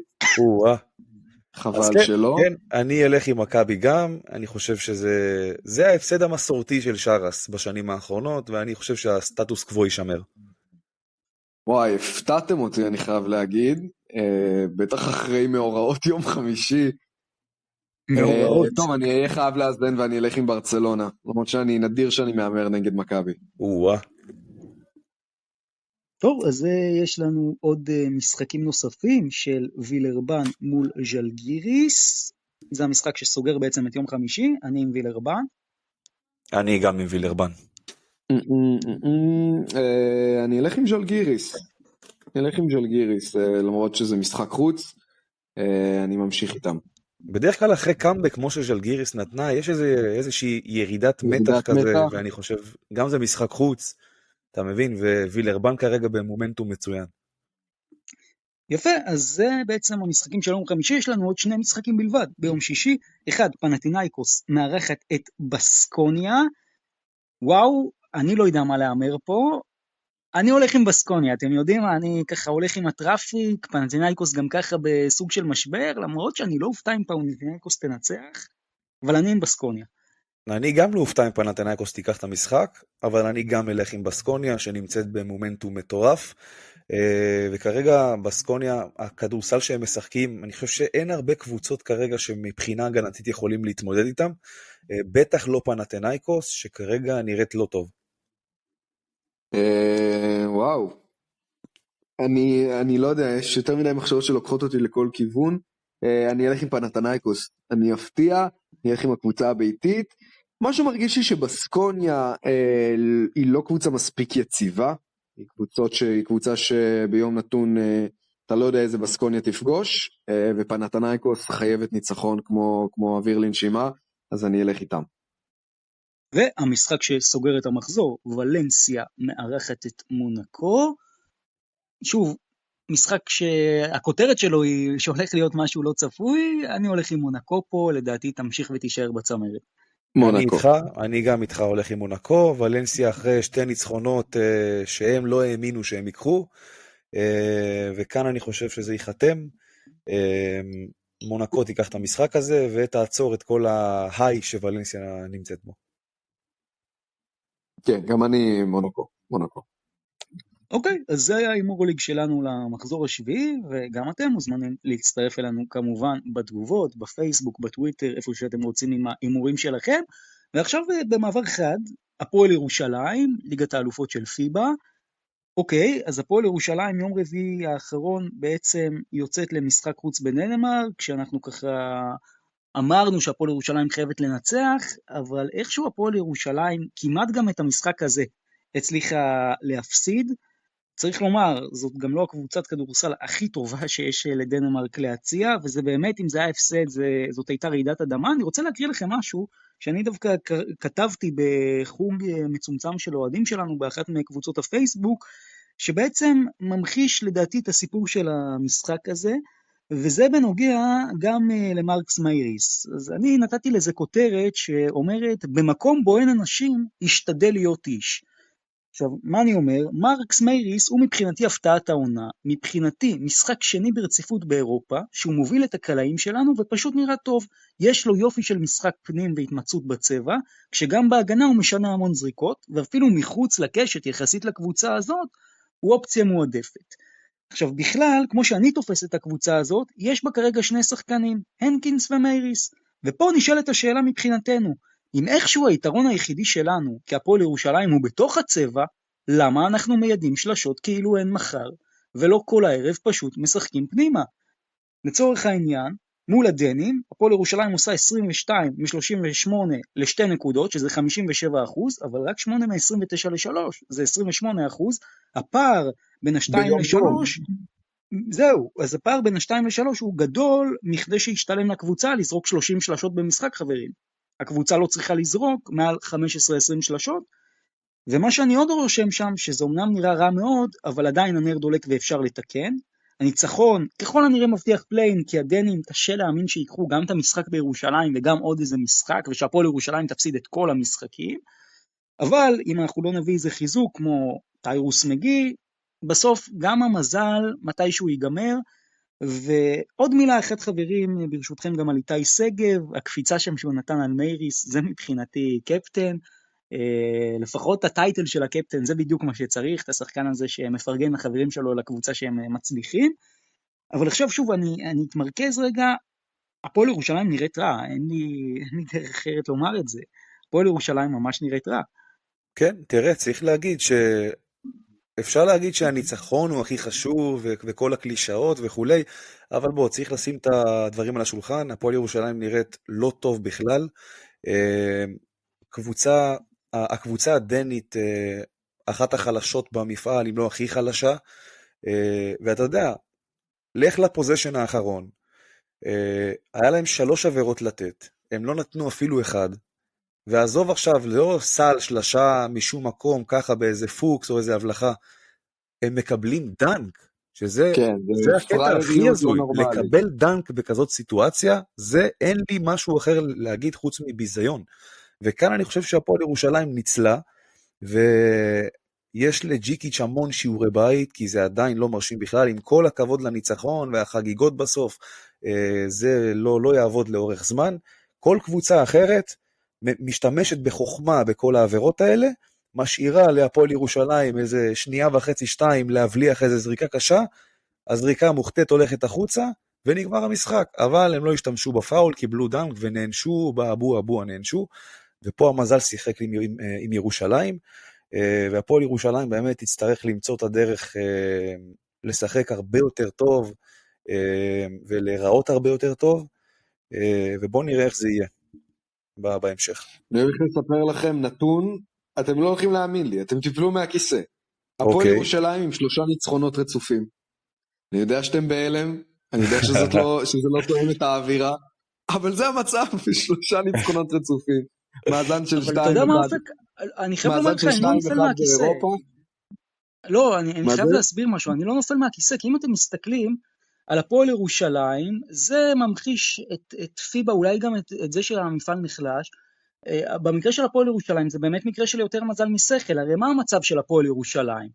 חבל שלא. כן, אני אלך עם מכבי גם, אני חושב שזה ההפסד המסורתי של שרס בשנים האחרונות, ואני חושב שהסטטוס קוו יישמר. וואי, הפתעתם אותי, אני חייב להגיד, בטח אחרי מאורעות יום חמישי. טוב, אני אהיה חייב להזדן ואני אלך עם ברצלונה, למרות שאני נדיר שאני מאמר נגד מכבי. טוב, אז יש לנו עוד משחקים נוספים של וילרבן מול ז'לגיריס. זה המשחק שסוגר בעצם את יום חמישי, אני עם וילרבן. אני גם עם וילרבן. אני אלך עם ז'לגיריס. למרות שזה משחק חוץ, אני ממשיך איתם. בדרך כלל אחרי קאמבק כמו שז'לגיריס נתנה, יש איזושהי ירידת מתח כזה, ואני חושב, גם זה משחק חוץ, אתה מבין, ווילרבן כרגע במומנטום מצוין. יפה, אז זה בעצם המשחקים של יום חמישי, יש לנו עוד שני משחקים בלבד. ביום שישי, אחד, פנתינייקוס מארחת את בסקוניה. וואו, אני לא יודע מה לאמר פה. אני הולך עם בסקוניה, אתם יודעים מה? אני ככה הולך עם הטראפיק, פנתינייקוס גם ככה בסוג של משבר, למרות שאני לא אופתע אם פנתינייקוס תנצח, אבל אני עם בסקוניה. אני גם לא אופתע אם פנתינייקוס תיקח את המשחק, אבל אני גם אלך עם בסקוניה שנמצאת במומנטום מטורף, וכרגע בסקוניה, הכדורסל שהם משחקים, אני חושב שאין הרבה קבוצות כרגע שמבחינה הגנתית יכולים להתמודד איתם, בטח לא פנתינייקוס שכרגע נראית לא טוב. וואו, אני לא יודע, יש יותר מדי מחשבות שלוקחות אותי לכל כיוון. אני אלך עם פנתינייקוס, אני אפתיע, אני אלך עם הקבוצה הביתית. משהו מרגיש לי שבסקוניה היא לא קבוצה מספיק יציבה, היא קבוצה שביום נתון אתה לא יודע איזה בסקוניה תפגוש, ופנתינייקוס חייבת ניצחון כמו אוויר לנשימה, אז אני אלך איתם. והמשחק שסוגר את המחזור, ולנסיה מארחת את מונקו. שוב, משחק שהכותרת שלו היא שהולך להיות משהו לא צפוי, אני הולך עם מונקו פה, לדעתי תמשיך ותישאר בצמרת. אני מונקו. איתך, אני גם איתך הולך עם מונקו, ולנסיה אחרי 2 ניצחונות שהם לא האמינו שהם ייקחו, וכאן אני חושב שזה ייחתם. מונקו תיקח את המשחק הזה ותעצור את כל ההיי שוולנסיה נמצאת בו. כן, גם אני מונקו. אוקיי, אז זה היה ההימור ליג שלנו למחזור השביעי, וגם אתם מוזמנים להצטרף אלינו כמובן בתגובות, בפייסבוק, בטוויטר, איפה שאתם רוצים עם ההימורים שלכם. ועכשיו במעבר חד, הפועל ירושלים, ליגת האלופות של פיבה. אוקיי, אז הפועל ירושלים יום רביעי האחרון בעצם יוצאת למשחק חוץ בדנמרק, כשאנחנו ככה אמרנו שהפועל ירושלים חייבת לנצח, אבל איכשהו הפועל ירושלים כמעט גם את המשחק הזה הצליחה להפסיד. צריך לומר, זאת גם לא הקבוצת כדורסל הכי טובה שיש לדנמרק להציע, וזה באמת, אם זה היה הפסד, זאת הייתה רעידת אדמה. אני רוצה להקריא לכם משהו שאני דווקא כתבתי בחוג מצומצם של אוהדים שלנו באחת מקבוצות הפייסבוק, שבעצם ממחיש לדעתי את הסיפור של המשחק הזה, וזה בנוגע גם למרקס מייריס. אז אני נתתי לזה כותרת שאומרת, במקום בו אין אנשים, ישתדל להיות איש. עכשיו, מה אני אומר? מרקס מייריס הוא מבחינתי הפתעת העונה, מבחינתי משחק שני ברציפות באירופה, שהוא מוביל את הקלעים שלנו ופשוט נראה טוב. יש לו יופי של משחק פנים והתמצאות בצבע, כשגם בהגנה הוא משנה המון זריקות, ואפילו מחוץ לקשת יחסית לקבוצה הזאת, הוא אופציה מועדפת. עכשיו בכלל, כמו שאני תופס את הקבוצה הזאת, יש בה כרגע 2 שחקנים, הנקינס ומייריס, ופה נשאלת השאלה מבחינתנו, אם איכשהו היתרון היחידי שלנו, כהפועל ירושלים הוא בתוך הצבע, למה אנחנו מיידים שלשות כאילו אין מחר, ולא כל הערב פשוט משחקים פנימה? לצורך העניין, מול הדנים, הפועל ירושלים עושה 22 מ-38 ל2 נקודות, שזה 57%, אבל רק 8 מ-29 ל3, זה 28%. הפער בין ה-2 ל-3, זהו, אז הפער בין ה-2 ל-3 הוא גדול, מכדי שישתלם לקבוצה לזרוק 30 שלשות במשחק, חברים. הקבוצה לא צריכה לזרוק מעל 15-20 שלשות, ומה שאני עוד רושם שם, שזה אומנם נראה רע מאוד, אבל עדיין הנר דולק ואפשר לתקן. הניצחון, ככל הנראה מבטיח פליין, כי הדנים תשה להאמין שיקחו גם את המשחק בירושלים, וגם עוד איזה משחק, ושהפועל ירושלים תפסיד את כל המשחקים, אבל אם אנחנו לא נביא איזה חיזוק, כמו טיירוס מגי, בסוף גם המזל מתישהו ייגמר. ועוד מילה אחת חברים, ברשותכם גם על איתי סגב, הקפיצה שם שהוא נתן על מייריס, זה מבחינתי קפטן, לפחות הטייטל של הקפטן זה בדיוק מה שצריך, את השחקן הזה שמפרגן לחברים שלו לקבוצה שהם מצליחים. אבל עכשיו שוב אני אתמרכז רגע, הפועל ירושלים נראית רע, אין לי דרך אחרת לומר את זה, הפועל ירושלים ממש נראית רע. כן, תראה, צריך להגיד אפשר להגיד שהניצחון הוא הכי חשוב וכל הקלישאות וכולי, אבל בוא, צריך לשים את הדברים על השולחן. הפועל ירושלים נראית לא טוב בכלל. הקבוצה הדנית, אחת החלשות במפעל, אם לא הכי חלשה, ואתה יודע, לך לפוזיישן האחרון, היה להם 3 עבירות לתת, הם לא נתנו אפילו אחד, ועזוב עכשיו, לא סל שלשה משום מקום, ככה באיזה פוקס או איזה הבלחה, הם מקבלים דנק, שזה כן, זה הקטע הכי הזוי, לקבל דנק בכזאת סיטואציה, זה אין לי משהו אחר להגיד חוץ מביזיון. וכאן אני חושב שהפועל ירושלים ניצלה, ויש לג'יקיץ' המון שיעורי בית, כי זה עדיין לא מרשים בכלל, עם כל הכבוד לניצחון והחגיגות בסוף, זה לא יעבוד לאורך זמן. כל קבוצה אחרת משתמשת בחוכמה בכל העבירות האלה, משאירה להפועל ירושלים איזה 1.5-2 להבליח איזה זריקה קשה, הזריקה המוחטאת הולכת החוצה, ונגמר המשחק. אבל הם לא השתמשו בפאול, קיבלו דנק ונענשו, באבו הנענשו, ופה המזל שיחק עם ירושלים, והפועל ירושלים באמת יצטרך למצוא את הדרך לשחק הרבה יותר טוב, ולהיראות הרבה יותר טוב, ובואו נראה איך זה יהיה בהמשך. אני הולך לספר לכם נתון, אתם לא הולכים להאמין לי, אתם תפלו מהכיסא. הפועל ירושלים עם 3 ניצחונות רצופים. אני יודע שאתם בהלם, אני יודע שזה לא תואם את האווירה, אבל זה המצב, 3 ניצחונות רצופים. מאזן של 2-1. אבל אתה יודע מה אופק? אני חייב לומר לך, אני לא נצל מהכיסא. לא, אני מה חייב זה? להסביר משהו, אני לא נופל מהכיסא, כי אם אתם מסתכלים על הפועל ירושלים, זה ממחיש את פיבה, אולי גם את זה שהמפעל נחלש. במקרה של הפועל ירושלים זה באמת מקרה של יותר מזל משכל, הרי מה המצב של הפועל ירושלים?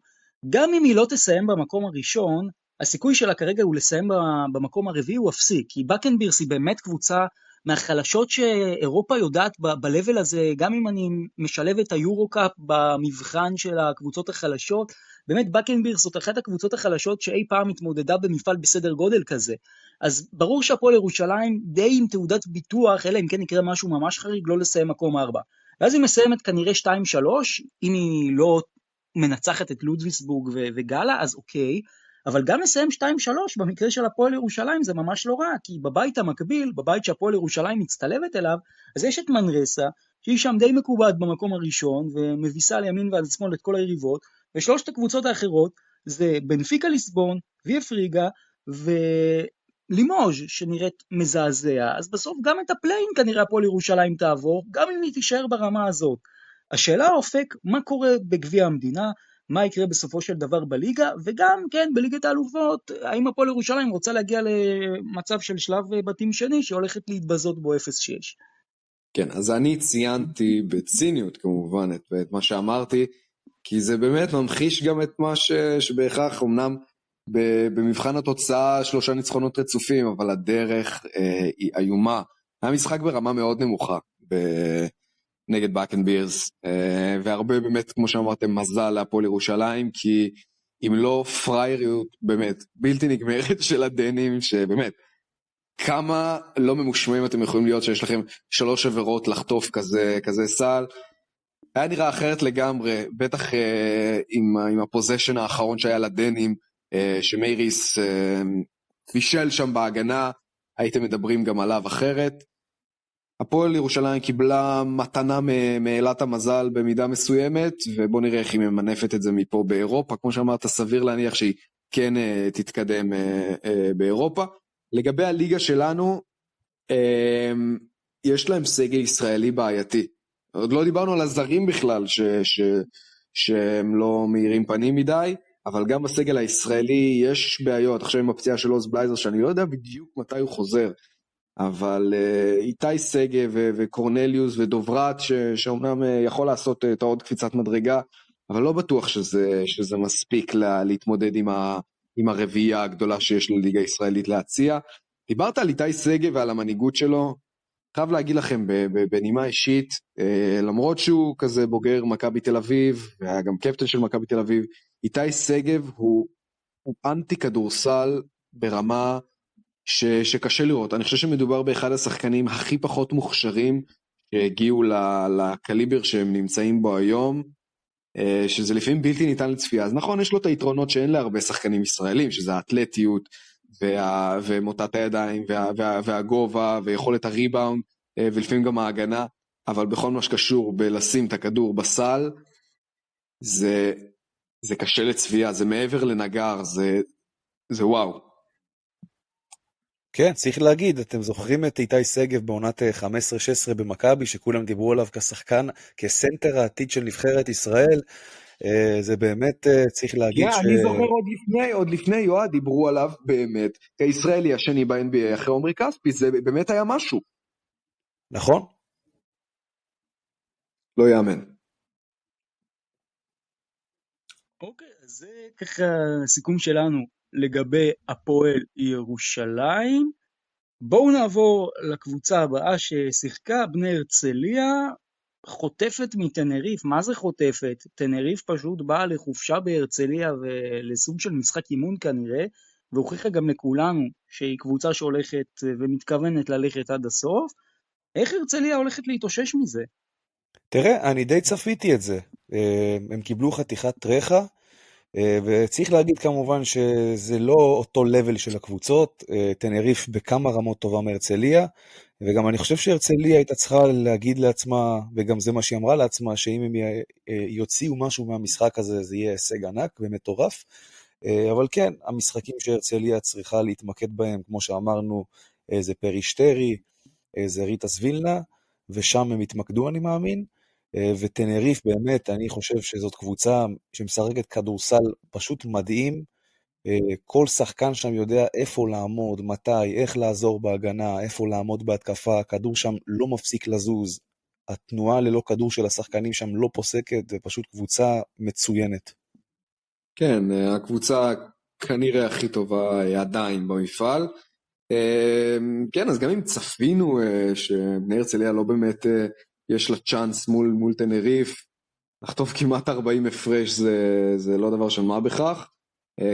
גם אם היא לא תסיים במקום הראשון, הסיכוי שלה כרגע הוא לסיים במקום הרביעי הוא אפסי, כי בקנבירס היא באמת קבוצה מהחלשות שאירופה יודעת ב-level הזה, גם אם אני משלב את היורו-קאפ במבחן של הקבוצות החלשות, באמת בקנבירס זאת אחת הקבוצות החלשות שאי פעם התמודדה במפעל בסדר גודל כזה. אז ברור שהפועל ירושלים די עם תעודת ביטוח, אלא אם כן יקרה משהו ממש חריג, לא לסיים מקום 4. ואז היא מסיימת כנראה 2-3, אם היא לא מנצחת את לודוויסבורג וגאלה, אז אוקיי, אבל גם לסיים 2-3 במקרה של הפועל ירושלים זה ממש לא רע, כי בבית המקביל, בבית שהפועל ירושלים מצטלבת אליו, אז יש את מנרסה, שהיא שם די מקובעת במקום הראשון, ומביסה לימין ועד שמאל את כל היריבות, ושלושת הקבוצות האחרות זה בנפיקה ליסבון, ויאף ריגה, ולימוז' שנראית מזעזע, אז בסוף גם את הפליין כנראה הפועל ירושלים תעבור, גם אם היא תישאר ברמה הזאת. השאלה האופק, מה קורה בגביע המדינה, מה יקרה בסופו של דבר בליגה, וגם כן בליגת האלופות, האם הפועל ירושלים רוצה להגיע למצב של שלב בתים שני, שהולכת להתבזות בו 0-6. כן, אז אני ציינתי בציניות כמובן את מה שאמרתי, כי זה באמת ממחיש גם את מה שבהכרח, אמנם במבחן התוצאה 3 ניצחונות רצופים, אבל הדרך היא איומה. היה משחק ברמה מאוד נמוכה נגד בקנבירס, והרבה באמת, כמו שאמרתם, מזל להפועל ירושלים, כי אם לא פרייריות באמת בלתי נגמרת של הדנים, שבאמת, כמה לא ממושמעים אתם יכולים להיות שיש לכם 3 עבירות לחטוף כזה סל. היה נראה אחרת לגמרי, בטח עם הפוזיישן האחרון שהיה לדנים, שמייריס פישל שם בהגנה, הייתם מדברים גם עליו אחרת. הפועל ירושלים קיבלה מתנה מאלת המזל במידה מסוימת, ובוא נראה איך היא ממנפת את זה מפה באירופה. כמו שאמרת, סביר להניח שהיא כן תתקדם באירופה. לגבי הליגה שלנו, יש להם סגל ישראלי בעייתי. עוד לא דיברנו על הזרים בכלל, שהם לא מאירים פנים מדי, אבל גם בסגל הישראלי יש בעיות. עכשיו עם הפציעה של עוז בלייזר, שאני לא יודע בדיוק מתי הוא חוזר, אבל איתי סגב וקורנליוס ודוברת, שאומנם יכול לעשות את עוד קפיצת מדרגה, אבל לא בטוח שזה מספיק להתמודד עם הרביעייה הגדולה שיש לליגה הישראלית להציע. דיברת על איתי סגב ועל המנהיגות שלו, חייב להגיד לכם בנימה אישית, למרות שהוא כזה בוגר מכבי תל אביב, והיה גם קפטן של מכבי תל אביב, איתי סגב הוא אנטי כדורסל ברמה שקשה לראות. אני חושב שמדובר באחד השחקנים הכי פחות מוכשרים שהגיעו לקליבר שהם נמצאים בו היום, שזה לפעמים בלתי ניתן לצפייה. אז נכון, יש לו את היתרונות שאין להרבה שחקנים ישראלים, שזה האתלטיות ומוטת הידיים והגובה ויכולת הריבאונד ולפעמים גם ההגנה, אבל בכל מה שקשור בלשים את הכדור בסל, זה קשה לצפייה, זה מעבר לנגר, זה וואו. כן, צריך להגיד, אתם זוכרים את איתי סגב בעונת 15-16 במכבי, שכולם דיברו עליו כשחקן, כסנטר העתיד של נבחרת ישראל, זה באמת צריך להגיד אני זוכר עוד לפני יועד דיברו עליו באמת, כישראלי השני ב-NBA אחרי עומרי כספי, זה באמת היה משהו. נכון? לא יאמן. אוקיי, אז זה ככה סיכום שלנו לגבי הפועל ירושלים. בואו נעבור לקבוצה הבאה ששיחקה, בני הרצליה, חוטפת מתנריף. מה זה חוטפת? תנריף פשוט באה לחופשה בהרצליה ולסוג של משחק אימון כנראה, והוכיחה גם לכולנו שהיא קבוצה שהולכת ומתכוונת ללכת עד הסוף. איך הרצליה הולכת להתאושש מזה? תראה, אני די צפיתי את זה. הם קיבלו חתיכת רחה, וצריך להגיד כמובן שזה לא אותו לבל של הקבוצות, תנריף בכמה רמות טובה מהרצליה, וגם אני חושב שהרצליה הייתה צריכה להגיד לעצמה, וגם זה מה שהיא אמרה לעצמה, שאם הם יוציאו משהו מהמשחק הזה, זה יהיה הישג ענק ומטורף, אבל כן, המשחקים שהרצליה צריכה להתמקד בהם, כמו שאמרנו, זה פרישטרי, זה ריטס וילנה, ושם הם התמקדו אני מאמין, וטנריף באמת, אני חושב שזאת קבוצה שמשחקת כדורסל פשוט מדהים, כל שחקן שם יודע איפה לעמוד, מתי, איך לעזור בהגנה, איפה לעמוד בהתקפה, הכדור שם לא מפסיק לזוז, התנועה ללא כדור של השחקנים שם לא פוסקת, זה פשוט קבוצה מצוינת. כן, הקבוצה כנראה הכי טובה עדיין במפעל. כן, אז גם אם צפינו שבני הרצליה לא באמת יש לה צ'אנס מול טנריף, לחטוף כמעט 40 הפרש זה לא דבר של מה בכך.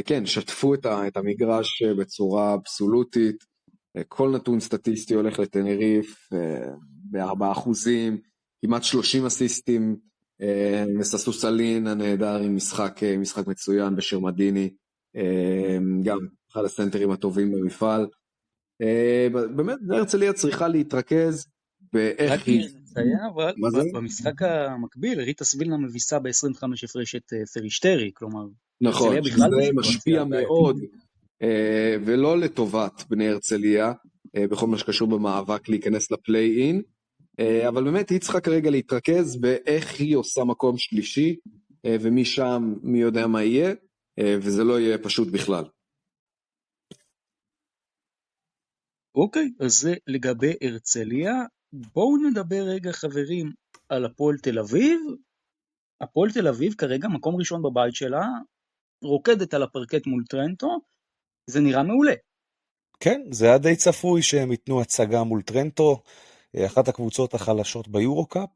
כן, שטפו את המגרש בצורה אבסולוטית, כל נתון סטטיסטי הולך לטנריף ב4%, כמעט 30 אסיסטים, מססו סלין הנהדר עם משחק מצוין בשרמדיני, גם אחד הסנטרים הטובים במפעל. באמת הרצליה צריכה להתרכז באיך היא... במשחק המקביל, ריטס וילנה מביסה ב-25 הפרש את פרישטרי, כלומר, נכון, זה משפיע מאוד, ולא לטובת בני הרצליה, בכל מה שקשור במאבק להיכנס לפליי-אין, אבל באמת היא צריכה כרגע להתרכז באיך היא עושה מקום שלישי, ומשם מי יודע מה יהיה, וזה לא יהיה פשוט בכלל. אוקיי, אז זה לגבי הרצליה. בואו נדבר רגע חברים על הפועל תל אביב. הפועל תל אביב כרגע מקום ראשון בבית שלה, רוקדת על הפרקט מול טרנטו, זה נראה מעולה. כן, זה היה די צפוי שהם ייתנו הצגה מול טרנטו, אחת הקבוצות החלשות ביורוקאפ,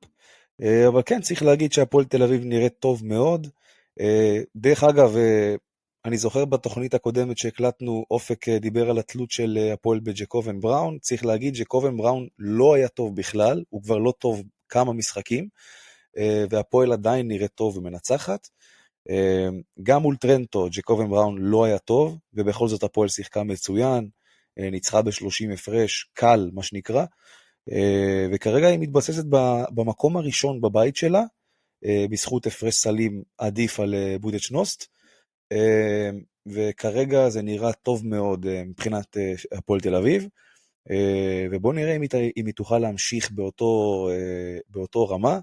אבל כן, צריך להגיד שהפועל תל אביב נראית טוב מאוד. דרך אגב, אני זוכר בתוכנית הקודמת שהקלטנו, אופק דיבר על התלות של הפועל בג'קובן בראון, צריך להגיד ג'קובן בראון לא היה טוב בכלל, הוא כבר לא טוב כמה משחקים, והפועל עדיין נראית טוב ומנצחת. גם מול טרנטו, ג'קובן בראון לא היה טוב, ובכל זאת הפועל שיחקה מצוין, ניצחה ב-30 הפרש, קל מה שנקרא, וכרגע היא מתבססת במקום הראשון בבית שלה, בזכות הפרש סלים עדיף על בודדשנוסט, וכרגע זה נראה טוב מאוד מבחינת הפועל תל אביב, ובואו נראה אם היא תוכל להמשיך באותו רמה.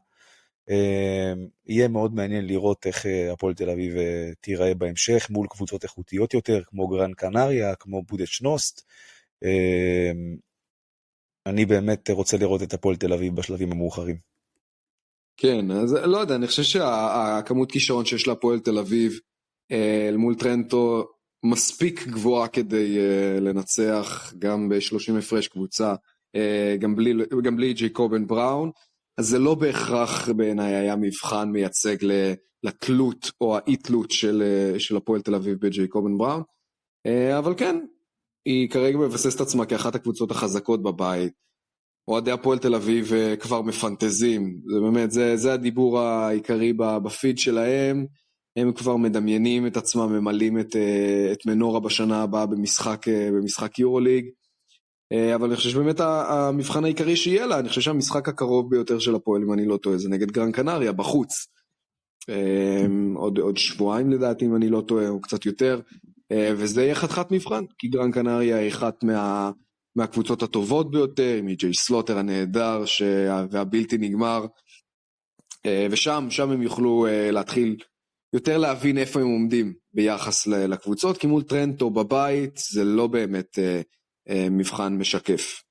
יהיה מאוד מעניין לראות איך הפועל תל אביב תיראה בהמשך מול קבוצות איכותיות יותר, כמו גרן קנריה, כמו בודדשנוסט. אני באמת רוצה לראות את הפועל תל אביב בשלבים המאוחרים. כן, אז לא יודע, אני חושב שהכמות כישרון שיש להפועל תל אביב מול טרנטו מספיק גבוהה כדי לנצח גם ב-30 הפרש קבוצה, גם בלי ג'ייקובן בראון, אז זה לא בהכרח בעיניי היה מבחן מייצג לתלות או האי-תלות של הפועל תל אביב בג'ייקובן בראון, אבל כן, היא כרגע מבססת עצמה כאחת הקבוצות החזקות בבית. אוהדי הפועל תל אביב כבר מפנטזים, זה באמת, זה הדיבור העיקרי בפיד שלהם, הם כבר מדמיינים את עצמם, ממלאים את מנורה בשנה הבאה במשחק יורוליג, אבל אני חושב שבאמת המבחן העיקרי שיהיה לה, אני חושב שהמשחק הקרוב ביותר של הפועל, אם אני לא טועה, זה נגד גרן קנריה, בחוץ. עוד שבועיים לדעתי, אם אני לא טועה, או קצת יותר, וזה יהיה חתיכת מבחן, כי גרן קנריה היא אחת מהקבוצות הטובות ביותר, מג'יי סלוטר הנהדר, והבלתי נגמר, ושם הם יוכלו להתחיל יותר להבין איפה הם עומדים ביחס לקבוצות, כי מול טרנטו בבית זה לא באמת מבחן משקף.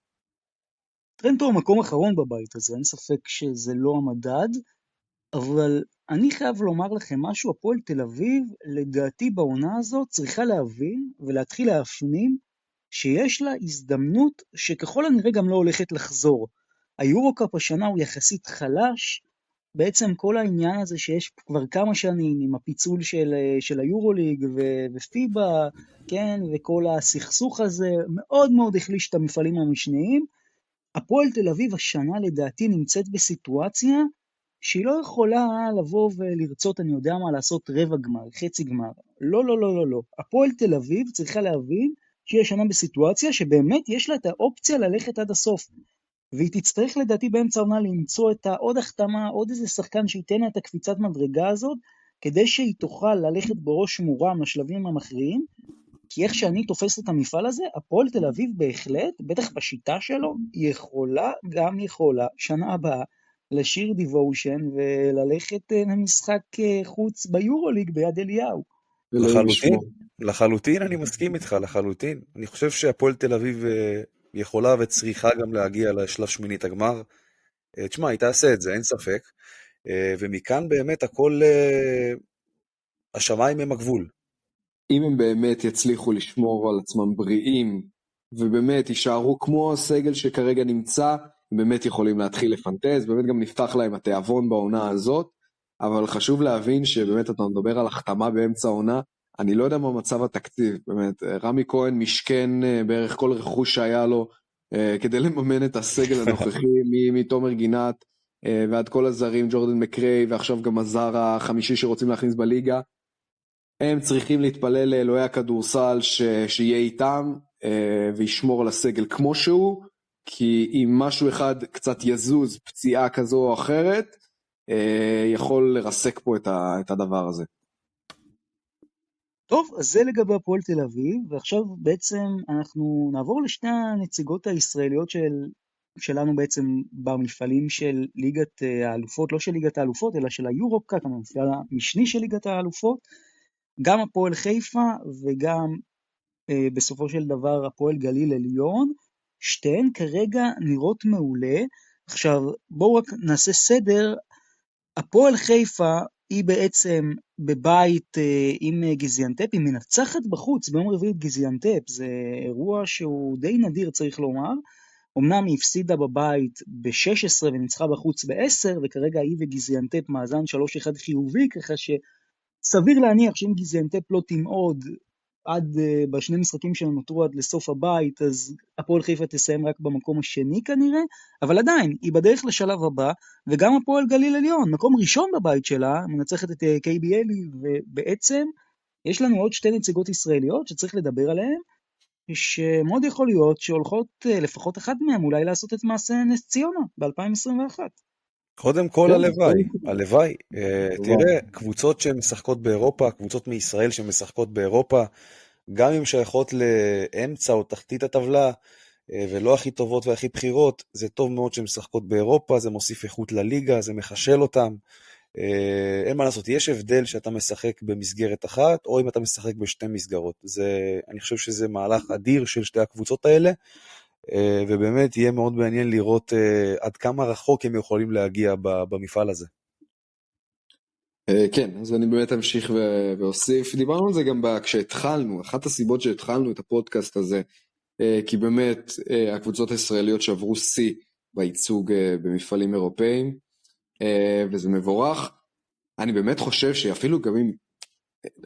טרנטו המקום האחרון בבית הזה, אין ספק שזה לא המדד, אבל אני חייב לומר לכם משהו, הפועל תל אביב, לדעתי בעונה הזאת, צריכה להבין ולהתחיל להפנים שיש לה הזדמנות שככל הנראה גם לא הולכת לחזור. היורוקאפ השנה הוא יחסית חלש, בעצם כל העניין הזה שיש כבר כמה שנים עם הפיצול של היורוליג ופיבה, כן, וכל הסכסוך הזה מאוד מאוד החליש את המפעלים המשניים. הפועל תל אביב השנה לדעתי נמצאת בסיטואציה שהיא לא יכולה לבוא ולרצות, אני יודע מה, לעשות רבע גמר, חצי גמר. לא, לא, לא, לא, לא. הפועל תל אביב צריכה להבין שהיא השנה בסיטואציה שבאמת יש לה את האופציה ללכת עד הסוף. והיא תצטרך לדעתי באמצע העונה למצוא את עוד החתמה, עוד איזה שחקן שייתן לה את הקפיצת מדרגה הזאת, כדי שהיא תוכל ללכת בראש מורם לשלבים המכריעים, כי איך שאני תופסת את המפעל הזה, הפועל תל אביב בהחלט, בטח בשיטה שלו, יכולה שנה הבאה, לשיר דיבושן וללכת למשחק חוץ ביורוליג ביד אליהו. אלוהים לחלוטין, ישמור. לחלוטין אני מסכים איתך, לחלוטין. אני חושב שהפועל תל אביב יכולה וצריכה גם להגיע לשלב שמינית הגמר. תשמע, היא תעשה את זה, אין ספק. ומכאן באמת הכל, השמיים הם הגבול. אם הם באמת יצליחו לשמור על עצמם בריאים, ובאמת יישארו כמו הסגל שכרגע נמצא, הם באמת יכולים להתחיל לפנטז, באמת גם נפתח להם התיאבון בעונה הזאת, אבל חשוב להבין שבאמת אתה מדבר על החתמה באמצע העונה, אני לא יודע מה מצב התקציב, באמת, רמי כהן משכן בערך כל רכוש שהיה לו, כדי לממן את הסגל הנוכחי, מתומר גינת, ועד כל הזרים, ג'ורדן מקריי, ועכשיו גם הזר החמישי שרוצים להכניס בליגה, הם צריכים להתפלל לאלוהי הכדורסל שיהיה איתם, וישמור על הסגל כמו שהוא, כי אם משהו אחד קצת יזוז, פציעה כזו או אחרת, יכול לרסק פה את הדבר הזה. טוב, אז זה לגבי הפועל תל אביב, ועכשיו בעצם אנחנו נעבור לשתי הנציגות הישראליות שלנו בעצם במפעלים של ליגת האלופות, לא של ליגת האלופות, אלא של היורופקאפ, המפעל המשני של ליגת האלופות, גם הפועל חיפה וגם בסופו של דבר הפועל גליל עליון, שתיהן כרגע נראות מעולה. עכשיו בואו רק נעשה סדר, הפועל חיפה היא בעצם בבית עם גזיאנטפ, היא מנצחת בחוץ ביום רביעי את גזיאנטפ, זה אירוע שהוא די נדיר צריך לומר, אמנם היא הפסידה בבית ב-16 וניצחה בחוץ ב-10, וכרגע היא וגזיאנטפ מאזן 3-1 חיובי, ככה שסביר להניח שאם גזיאנטפ לא תמעוד עד בשני משחקים שנותרו עד לסוף הבית, אז הפועל חיפה תסיים רק במקום השני כנראה, אבל עדיין, היא בדרך לשלב הבא, וגם הפועל גליל עליון, מקום ראשון בבית שלה, מנצחת את KBL, ובעצם יש לנו עוד שתי נציגות ישראליות שצריך לדבר עליהן, שמאוד יכול להיות שהולכות לפחות אחת מהן אולי לעשות את מעשה נס ציונה ב-2021. קודם כל הלוואי, הלוואי. תראה, קבוצות שמשחקות באירופה, קבוצות מישראל שמשחקות באירופה, גם אם שייכות לאמצע או תחתית הטבלה, ולא הכי טובות והכי בחירות, זה טוב מאוד שהן משחקות באירופה, זה מוסיף איכות לליגה, זה מחשל אותם. אין מה לעשות, יש הבדל שאתה משחק במסגרת אחת, או אם אתה משחק בשתי מסגרות. אני חושב שזה מהלך אדיר של שתי הקבוצות האלה, ובאמת יהיה מאוד מעניין לראות עד כמה רחוק הם יכולים להגיע במפעל הזה. כן, אז אני באמת אמשיך ואוסיף, דיברנו על זה גם כשהתחלנו, אחת הסיבות שהתחלנו את הפודקאסט הזה, כי באמת הקבוצות הישראליות שעברו שיא בייצוג במפעלים אירופאים, וזה מבורך. אני באמת חושב שאפילו גם אם,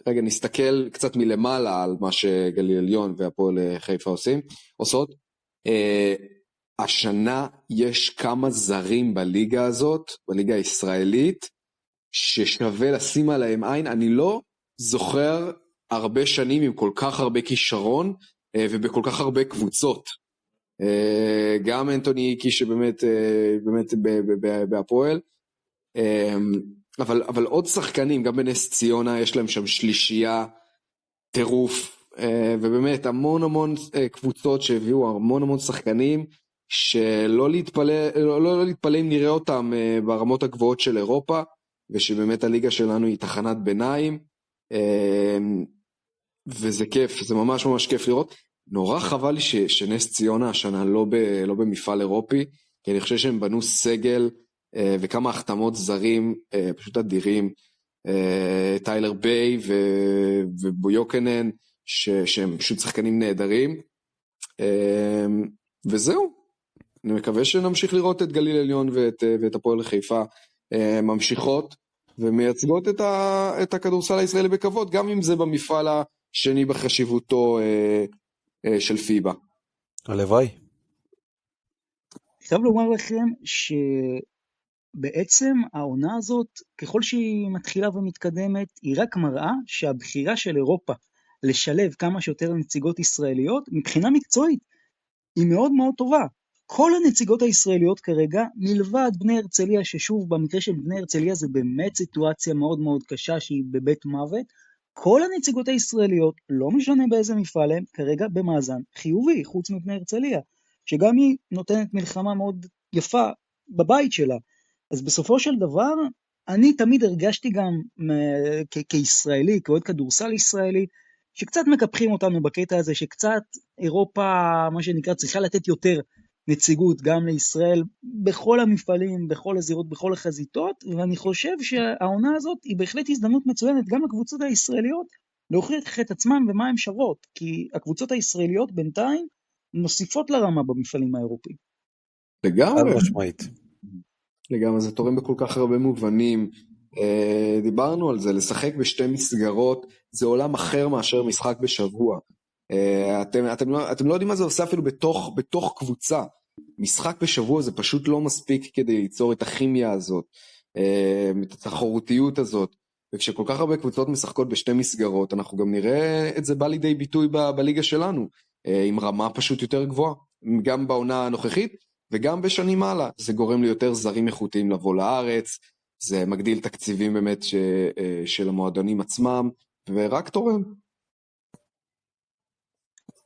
רגע נסתכל קצת מלמעלה על מה שגליל עליון והפועל חיפה עושות, השנה יש כמה זרים בליגה הזאת, בליגה הישראלית, ששווה לשים עליהם עין. אני לא זוכר הרבה שנים עם כל כך הרבה כישרון, ובכל כך הרבה קבוצות. גם אנטוני איקי שבאמת בהפועל, אבל עוד שחקנים, גם בנס ציונה יש להם שם שלישייה, טירוף, ובאמת המון קבוצות שהביאו המון שחקנים, שלא להתפלא אם נראה אותם ברמות הגבוהות של אירופה, ושבאמת הליגה שלנו היא תחנת ביניים, וזה כיף, זה ממש כיף לראות. נורא חבל לי שנס ציונה השנה לא במפעל אירופי, כי אני חושב שהם בנו סגל וכמה החתמות זרים פשוט אדירים, טיילר ביי ובויוקנן, שהם פשוט שחקנים נהדרים, וזהו. אני מקווה שנמשיך לראות את גליל עליון ואת הפועל חיפה ממשיכות ומייצגות את הכדורסל הישראלי בכבוד, גם אם זה במפעל השני בחשיבותו של פיבה. הלוואי. חייב לומר לכם שבעצם העונה הזאת, ככל שהיא מתחילה ומתקדמת, היא רק מראה שהבחירה של אירופה לשלב כמה שיותר נציגות ישראליות, מבחינה מקצועית, היא מאוד מאוד טובה. כל הנציגות הישראליות כרגע, מלבד בני הרצליה, ששוב במקרה של בני הרצליה זה באמת סיטואציה מאוד מאוד קשה שהיא בבית מוות, כל הנציגות הישראליות, לא משנה באיזה מפעל הם, כרגע במאזן חיובי, חוץ מבני הרצליה, שגם היא נותנת מלחמה מאוד יפה בבית שלה. אז בסופו של דבר, אני תמיד הרגשתי גם כישראלי, כאוהד כדורסל ישראלי, שקצת מקפחים אותנו בקטע הזה, שקצת אירופה, מה שנקרא, צריכה לתת יותר נציגות גם לישראל, בכל המפעלים, בכל הזירות, בכל החזיתות, ואני חושב שהעונה הזאת היא בהחלט הזדמנות מצוינת גם לקבוצות הישראליות, להוכיח את עצמן ומה הן שוות, כי הקבוצות הישראליות בינתיים מוסיפות לרמה במפעלים האירופיים. לגמרי. חד משמעית. לגמרי, זה תורם בכל כך הרבה מובנים. דיברנו על זה, לשחק בשתי מסגרות, זה עולם אחר מאשר משחק בשבוע. אתם לא יודעים מה זה עושה אפילו בתוך קבוצה. משחק בשבוע זה פשוט לא מספיק כדי ליצור את הכימיה הזאת, את התחרותיות הזאת. וכשכל כך הרבה קבוצות משחקות בשתי מסגרות, אנחנו גם נראה את זה בא לידי ביטוי בליגה שלנו, עם רמה פשוט יותר גבוהה, גם בעונה הנוכחית, וגם בשנים הלאה. זה גורם ליותר זרים איכותיים לבוא לארץ, זה מגדיל תקציבים באמת של המועדונים עצמם, ורק תורם.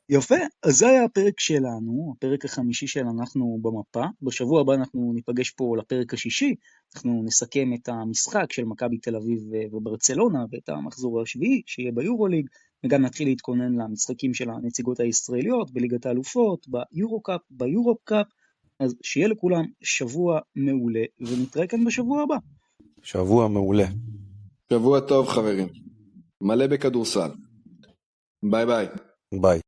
יפה, אז זה היה הפרק שלנו, הפרק החמישי של אנחנו במפה. בשבוע הבא אנחנו ניפגש פה לפרק השישי, אנחנו נסכם את המשחק של מכבי תל אביב וברצלונה, ואת המחזור השביעי שיהיה ביורוליג, וגם נתחיל להתכונן למשחקים של הנציגות הישראליות, בליגת האלופות, ביורוקאפ, ביורופ קאפ. אז שיהיה לכולם שבוע מעולה, ונתראה כאן בשבוע הבא. שבוע מעולה. שבוע טוב חברים, מלא בכדורסל. ביי ביי. ביי.